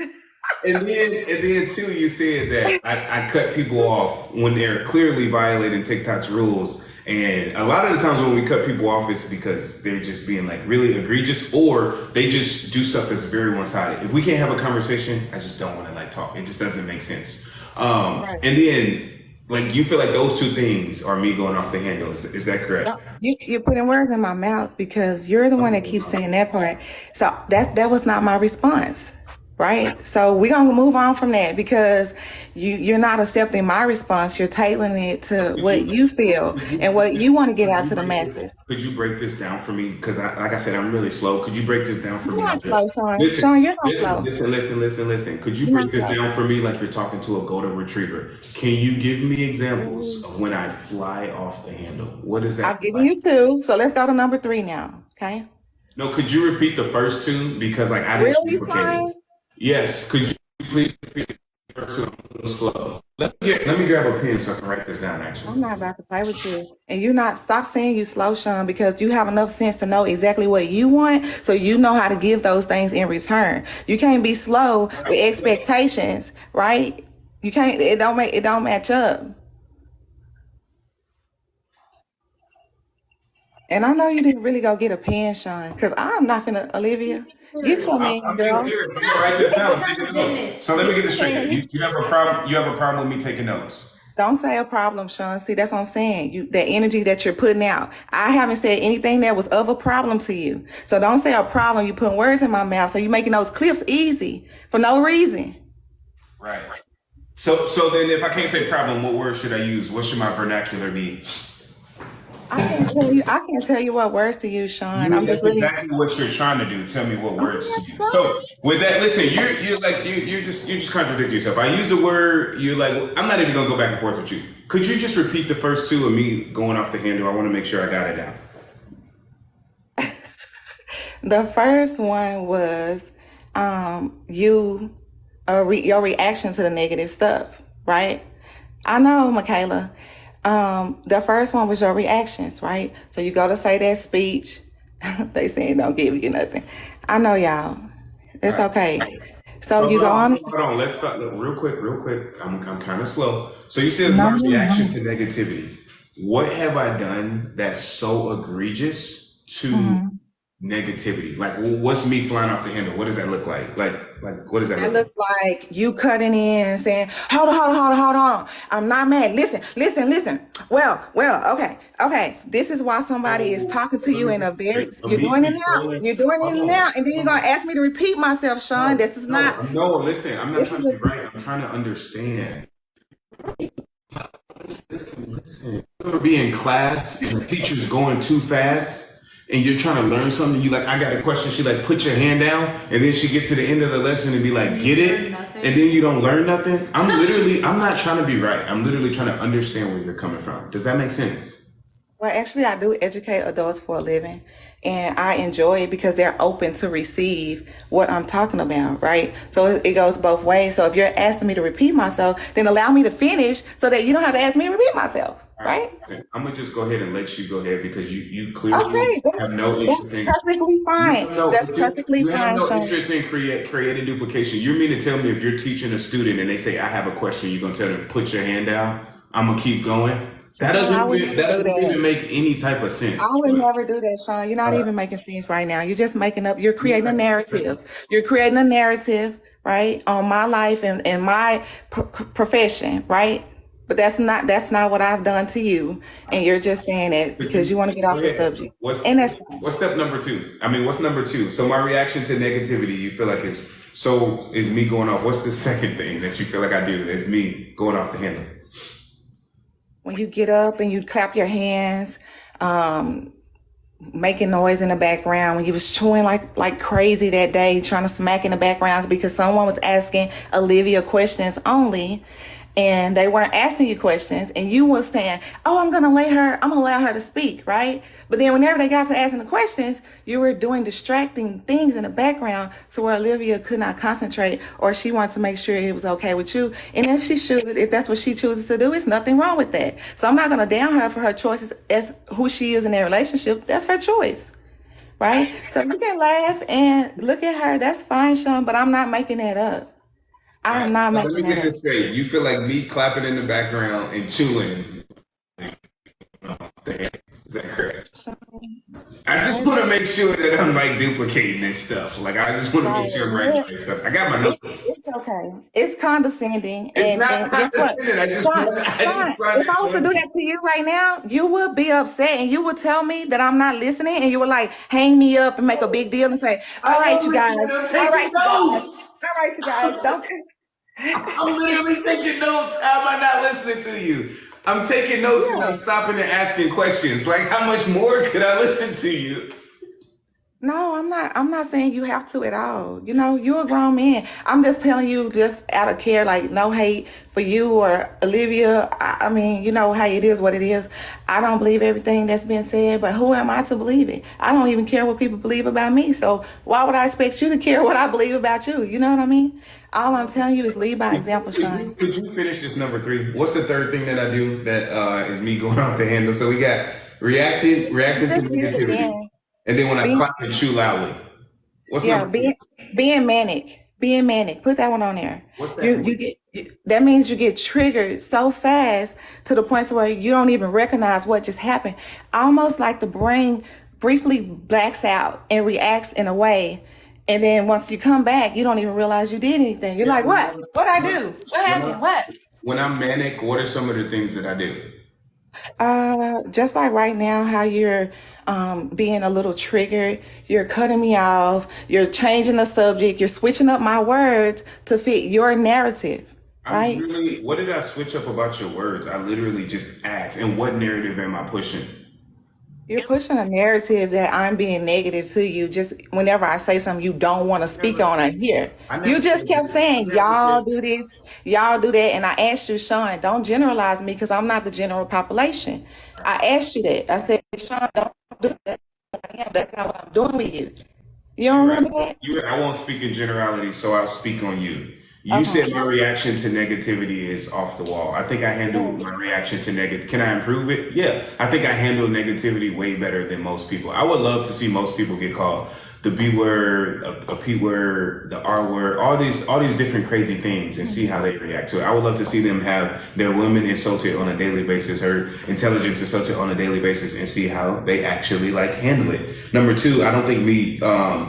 And then too, you said that I cut people off when they're clearly violating TikTok's rules. And a lot of the times when we cut people off, it's because they're just being like really egregious, or they just do stuff that's very one-sided. If we can't have a conversation, I just don't want to like talk. It just doesn't make sense. Right. And then like you feel like those two things are me going off the handle. Is that correct? No, you're putting words in my mouth because you're the one that keeps saying that part. So that was not my response, right? So we're gonna move on from that because you're not accepting my response. You're tailoring it to what you feel and what you want to get out to the masses. Could you break this down for me? Because like I said, I'm really slow. Could you break this down for me? You're not slow, Sean. Listen, Sean, you're not listen, slow. listen. Could you You're break not this slow. down for me like you're talking to a golden retriever? Can you give me examples of when I fly off the handle? What is that I've given like? you 2, so let's go to number 3 now. Okay. No, could you repeat the first 2? Because like I didn't Really, duplicate Sean? it. Yes, could you please repeat the first 2? I'm a little slow. Let me grab a pen so I can write this down actually. I'm not about to play with you. And you're not, stop saying you slow, Sean, because you have enough sense to know exactly what you want, so you know how to give those things in return. You can't be slow with expectations, right? You can't, it don't match up. And I know you didn't really go get a pen, Sean, because I'm not finna, Olivia, get your man, I'm being girl. serious. I'm gonna write this down. Take notes. So let me get this straight. You have a problem. You have a problem with me taking notes. Don't say a problem, Sean. See, that's what I'm saying. That energy that you're putting out. I haven't said anything that was of a problem to you. So don't say a problem. You putting words in my mouth. So you're making those clips easy for no reason. Right. So then if I can't say problem, what word should I use? What should my vernacular be? I can't tell you what words to use, Sean. I'm That's just letting you. exactly what you're trying to do. Tell me what words to not use. trying. So with that, listen, you're just contradicting yourself. I use a word, you're like, I'm not even gonna go back and forth with you. Could you just repeat the first 2 of me going off the handle? I want to make sure I got it down. The first one was your reaction to the negative stuff, right? I know, Michaela. The first one was your reactions, right? So you go to say that speech. They saying don't give you nothing. I know, y'all. It's Right. okay. So you go on. Hold on. Let's start real quick. I'm kind of slow. So you said No, my no, reaction no. to negativity. What have I done that's so egregious to negativity? Like, what's me flying off the handle? What does that look like? Like, what does that It look like? looks like you cutting in and saying, hold on. I'm not mad. Listen. Well, okay. This is why somebody is talking to you in a very, you're doing it now. You're doing it now. And then you're going to ask me to repeat myself, Sean. This is not. No, listen, I'm not This trying is to be right. I'm trying to understand. Listen. You ever be in class and the teacher's going too fast and you're trying to learn something? You like, I got a question. She like, put your hand down. And then she gets to the end of the lesson and be like, get it? And then you don't learn nothing. I'm not trying to be right. I'm literally trying to understand where you're coming from. Does that make sense? Well, actually, I do educate adults for a living, and I enjoy it because they're open to receive what I'm talking about, right? So it goes both ways. So if you're asking me to repeat myself, then allow me to finish so that you don't have to ask me to repeat myself, right? I'm gonna just go ahead and let you go ahead because you clearly Okay, have no that's interest in. perfectly fine. That's perfectly You have fine, no Sean. interest in creating duplication. You mean to tell me if you're teaching a student and they say I have a question, you're gonna tell them put your hand down? I'm gonna keep going. That I would never do doesn't that. even make any type of sense. I would never do that, Sean. You're not even making sense right now. You're just making up. You're creating a narrative. You're creating a narrative, right, on my life and my profession, right? But that's not what I've done to you, and you're just saying it because you want to get off the subject. And that's fine. What's step number 2? I mean, what's number 2? So my reaction to negativity, you feel like is me going off. What's the second thing that you feel like I do? Is me going off the handle? When you get up and you clap your hands, making noise in the background, when you was chewing like crazy that day, trying to smack in the background because someone was asking Olivia questions only, and they weren't asking you questions, and you were saying, "Oh, I'm gonna allow her to speak," right? But then whenever they got to asking the questions, you were doing distracting things in the background, so where Olivia could not concentrate, or she wanted to make sure it was okay with you, and then she should, if that's what she chooses to do, it's nothing wrong with that. So I'm not gonna down her for her choices as who she is in their relationship. That's her choice, right? So you can laugh and look at her. That's fine, Sean, but I'm not making that up. All I right. am not So let me making that get up. this straight. You feel like me clapping in the background and chewing. Is that correct? Sean, I just that's want to make sure that I'm like duplicating this stuff. Like I just want to right. make sure I'm writing the right stuff. I got my notes. It's okay. It's condescending, It's not and guess what, condescending. I just Sean? want. I Sean, just find if it I was to do funny. that to you right now, you would be upset, and you would tell me that I'm not listening, and you would like hang me up and make a big deal and say, I "All right, am you guys. listening. I'm All right, taking you guys. notes. All right, you guys. Don't." I'm literally taking notes. How am I not listening to you? I'm taking notes and I'm Yeah. stopping and asking questions. Like, how much more could I listen to you? No, I'm not. I'm not saying you have to at all. You know, you're a grown man. I'm just telling you, just out of care, like no hate for you or Olivia. I mean, you know how it is, what it is. I don't believe everything that's been said, but who am I to believe it? I don't even care what people believe about me. So why would I expect you to care what I believe about you? You know what I mean? All I'm telling you is lead by example, Sean. Could you finish this number three? What's the third thing that I do that is me going off the handle? So we got reacting to Just did it negativity, again. and then when I Being, clap and chew loudly. What's yeah, number three? being manic. Being manic. Put that one on there. What's that You mean? get that means you get triggered so fast to the point where you don't even recognize what just happened. Almost like the brain briefly blacks out and reacts in a way. And then once you come back, you don't even realize you did anything. You're Yeah, like, what? What I do? What when happened? What? when I'm manic, what are some of the things that I do? Just like right now, how you're being a little triggered, you're cutting me off, you're changing the subject, you're switching up my words to fit your narrative, I'm right? really, what did I switch up about your words? I literally just asked. And what narrative am I pushing? You're pushing a narrative that I'm being negative to you. Just whenever I say something you don't want to speak Never, on or hear, I you never just said kept that. I saying, never y'all said, do this, y'all do that. And I asked you, Sean, don't generalize me because I'm not the general population. I asked you that. I said, Sean, don't do that. That's not what I'm doing with you. You you're don't right. remember that? You're right. I won't speak in generality, so I'll speak on you. You Okay. said my reaction to negativity is off the wall. I think I handle Yes. my reaction to negative. Can I improve it? Yeah. I think I handle negativity way better than most people. I would love to see most people get called the B word, a P word, the R word, all these different crazy things and see how they react to it. I would love to see them have their women insulted on a daily basis, her intelligence insulted on a daily basis, and see how they actually like handle it. Number two, I don't think me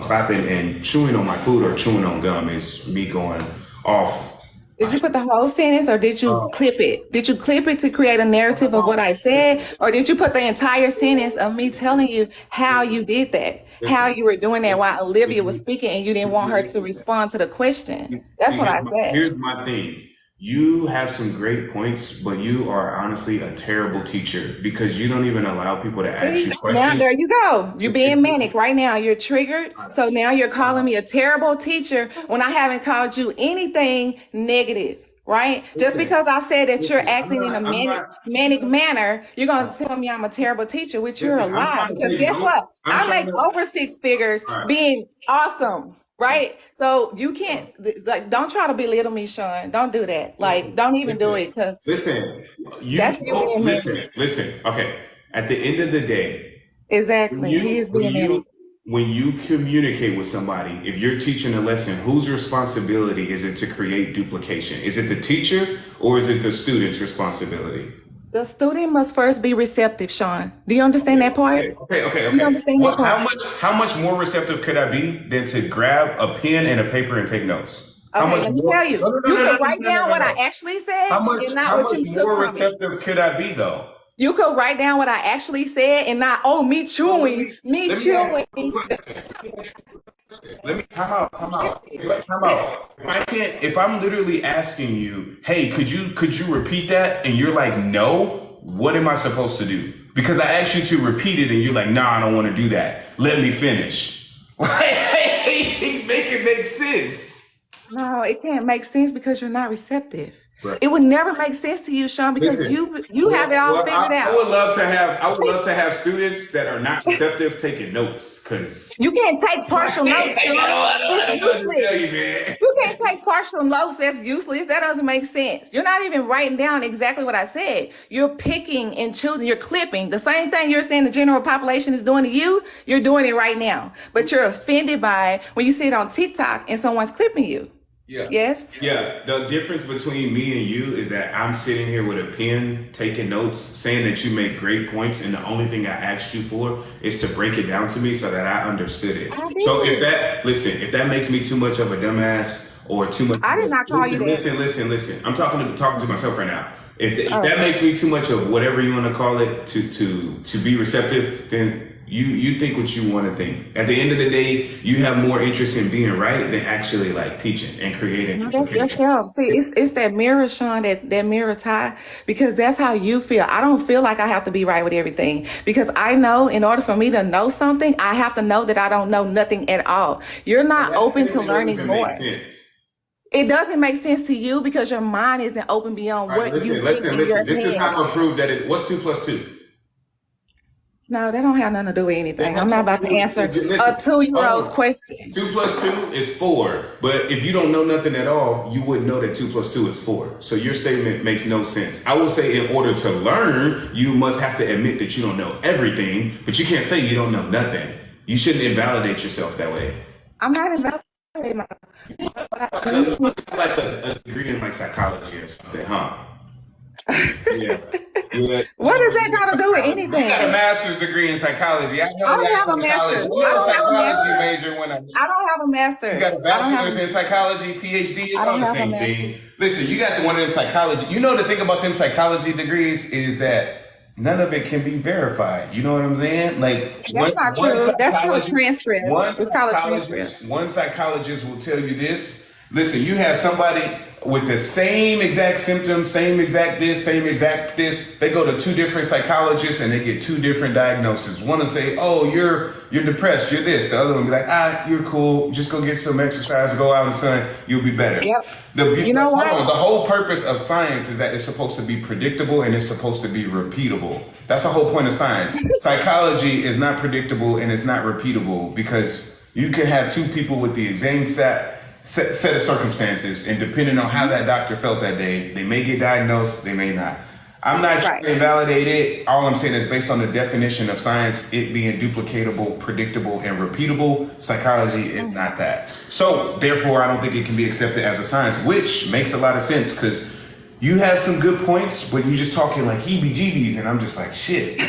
clapping and chewing on my food or chewing on gum is me going off. Did you put the whole sentence or did you clip it? Did you clip it to create a narrative of what I said? Or did you put the entire sentence of me telling you how you did that? How Listen, you were doing that while Olivia was listen. speaking and you didn't want her to respond to the question? That's See, what I said. here's my thing. You have some great points, but you are honestly a terrible teacher because you don't even allow people to ask See, you now questions. there you go. You're being manic right now. You're triggered. So now you're calling me a terrible teacher when I haven't called you anything negative, right? Just Listen, because I said that you're listen, acting in a I'm manic not, manic manner, you're gonna tell me I'm a terrible teacher, which you're a listen, I'm lie. trying to Because take guess notes. what? I'm I trying make to, over six figures all right. being awesome. Right? So you can't like don't try to belittle me, Sean. Don't do that. Like Listen, don't even do listen, it because listen. You that's you don't being manic. listen. Okay. At the end of the day, when Exactly. He you is when being manic. you when you communicate with somebody, if you're teaching a lesson, whose responsibility is it to create duplication? Is it the teacher or is it the student's responsibility? The student must first be receptive, Sean. Do you understand that part? Do you Okay. understand that What? part? How much more receptive could I be than to grab a pen and a paper and take notes? How Okay, much let me more? tell you. No, no, no, You no, could no, write no, no, down no, what I no. actually said and not what How much you took more from it. receptive could I be though? You could write down what I actually said and not, oh, So me let me ask chewing. you a question. Let me come out. Time out. If I can't, if I'm literally asking you, hey, could you repeat that? And you're like, no, what am I supposed to do? Because I asked you to repeat it and you're like, nah, I don't want to do that. Let me finish. Make it make sense. No, it can't make sense because you're not receptive. Right. It would never make sense to you, Sean, because Listen, you have it all figured I out. would love to have students that are not receptive taking notes, because You can't take partial notes, Sean. It's useless. tell you, man. You can't take partial notes. That's useless. That doesn't make sense. You're not even writing down exactly what I said. You're picking and choosing. You're clipping. The same thing you're saying the general population is doing to you, you're doing it right now. But you're offended by when you see it on TikTok and someone's clipping you. Yeah. Yes? Yeah. The difference between me and you is that I'm sitting here with a pen, taking notes, saying that you make great points, and the only thing I asked you for is to break it down to me so that I understood it. So if that makes me too much of a dumbass or too much, I did not call you that. Listen. I'm talking to myself right now. If that makes me too much of whatever you want to call it to be receptive, then you think what you want to think. At the end of the day, you have more interest in being right than actually like teaching and creating. No, that's yourself. See, it's that mirror, Sean, that mirror tie, because that's how you feel. I don't feel like I have to be right with everything, because I know in order for me to know something, I have to know that I don't know nothing at all. You're not open to learning more. It doesn't make sense to you because your mind isn't open beyond what you think in your head. This is how I'm gonna prove that what's 2 + 2? No, that don't have nothing to do with anything. I'm not about to answer a 2-year-old's question. 2 + 2 is 4. But if you don't know nothing at all, you wouldn't know that 2 + 2 is 4. So your statement makes no sense. I will say in order to learn, you must have to admit that you don't know everything, but you can't say you don't know nothing. You shouldn't invalidate yourself that way. I'm not invalidating myself. Like a degree in like psychology or something, huh? Yeah. What does that got to do with anything? You got a master's degree in psychology. I know I don't have a master's. I don't have a master's. I don't have a master's. You got a bachelor's in psychology, PhD. It's all the same thing. Listen, you got the one in psychology. You know the thing about them psychology degrees is that none of it can be verified. You know what I'm saying? Like that's not true. That's called a transcript. It's called a transcript. One psychologist will tell you this. Listen, you have somebody with the same exact symptoms, same exact this. They go to 2 different psychologists and they get 2 different diagnoses. One will say, "Oh, you're depressed. You're this." The other one will be like, "You're cool. Just go get some exercise. Go out in the sun. You'll be better." Yep. You know what? The whole purpose of science is that it's supposed to be predictable and it's supposed to be repeatable. That's the whole point of science. Psychology is not predictable and it's not repeatable because you can have 2 people with the exact set of circumstances, and depending on how that doctor felt that day, they may get diagnosed, they may not. I'm not trying to invalidate it. All I'm saying is based on the definition of science, it being duplicatable, predictable, and repeatable, psychology is not that. So therefore, I don't think it can be accepted as a science, which makes a lot of sense because you have some good points, but you're just talking like heebie-jeebies, and I'm just like, shit.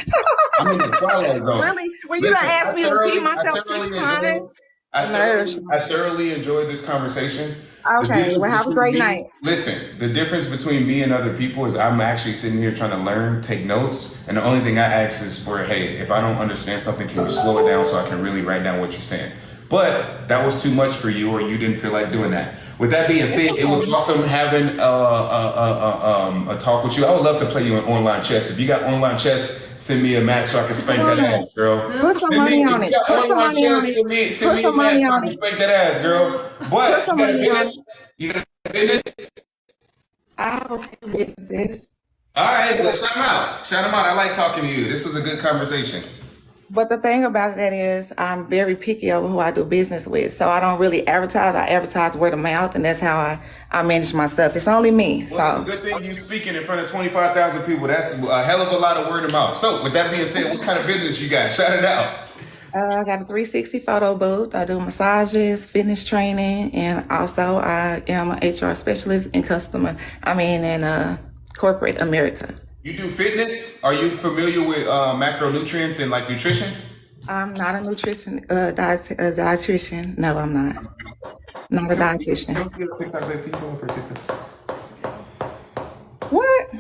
I'm in the twilight zone. Really? When you done asked me to repeat myself 6 times? I thoroughly enjoyed this conversation. Okay, well, have a great night. Listen, the difference between me and other people is I'm actually sitting here trying to learn, take notes, and the only thing I ask is for, hey, if I don't understand something, can you slow it down so I can really write down what you're saying? But that was too much for you, or you didn't feel like doing that. With that being said, it was awesome having a talk with you. I would love to play you in online chess. If you got online chess, send me a match so I can spank that ass, girl. Put some money on it. Put some money on it. Put some money on it. Spank that ass, girl. But put some money on it. You got business? I have a few businesses. All right, well, shout them out. Shout them out. I like talking to you. This was a good conversation. But the thing about that is I'm very picky over who I do business with. So I don't really advertise. I advertise word of mouth, and that's how I manage my stuff. It's only me. Well, good thing you speaking in front of 25,000 people. That's a hell of a lot of word of mouth. So with that being said, what kind of business you got? Shout it out. I got a 360 photo booth. I do massages, fitness training, and also I am an HR specialist in corporate America. You do fitness? Are you familiar with macronutrients and like nutrition? I'm not a dietitian. No, I'm not. Not a dietitian. What?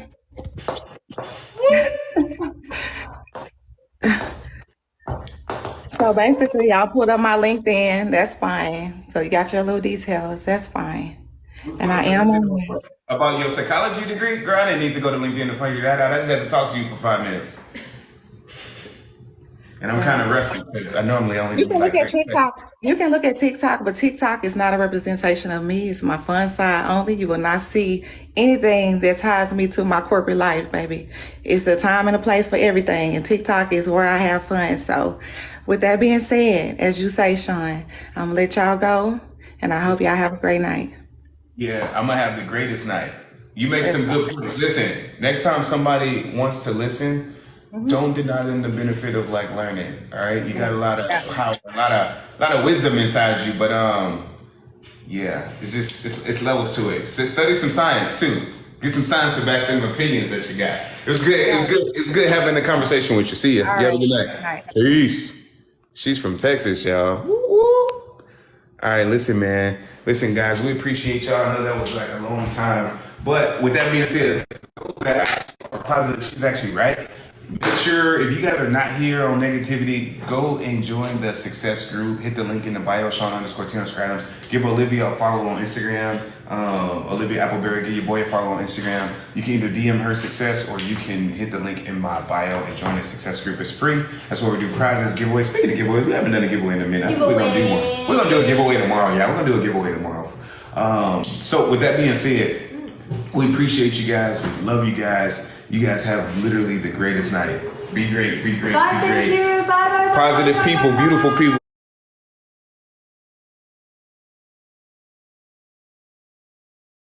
So basically, y'all put up my LinkedIn. That's fine. So you got your little details. That's fine. And I am on there. About your psychology degree? Girl, I didn't need to go to LinkedIn to figure that out. I just had to talk to you for 5 minutes. and I'm kind of rusty because I normally only You do can like look at 30 seconds. TikTok. You can look at TikTok, but TikTok is not a representation of me. It's my fun side only. You will not see anything that ties me to my corporate life, baby. It's a time and a place for everything, and TikTok is where I have fun. So, with that being said, as you say, Sean, I'm gonna let y'all go, and I hope y'all have a great night. Yeah, I'm gonna have the greatest night. You make Yes, some good points. Listen, next time somebody wants to listen, don't deny them the benefit of like learning. All right, you got a lot of power, a lot of wisdom inside you. But yeah, it's just it's levels to it. So study some science too. Get some science to back them opinions that you got. It was good. It was good. It was good having a conversation with you. See ya. All You have a right. good Good night. night. Peace. She's from Texas, y'all. Woo woo. All right, listen, man. Listen, guys, we appreciate y'all. I know that was like a long time. But with that being said, that are positive, she's actually right. Make sure if you guys are not here on negativity, go and join the success group. Hit the link in the bio, Sean_T_Adams. Give Olivia a follow on Instagram. oliviaappleberry, give your boy a follow on Instagram. You can either DM her success or you can hit the link in my bio and join the success group. It's free. That's where we do prizes, giveaways. Speaking of giveaways, we haven't done a giveaway in a minute. I think we're gonna do one. We're gonna do a giveaway tomorrow. Yeah, we're gonna do a giveaway tomorrow. So with that being said, we appreciate you guys. We love you guys. You guys have literally the greatest night. Be great, be great, Bye, be thank great. you. Bye, bye, bye. Positive people, beautiful people.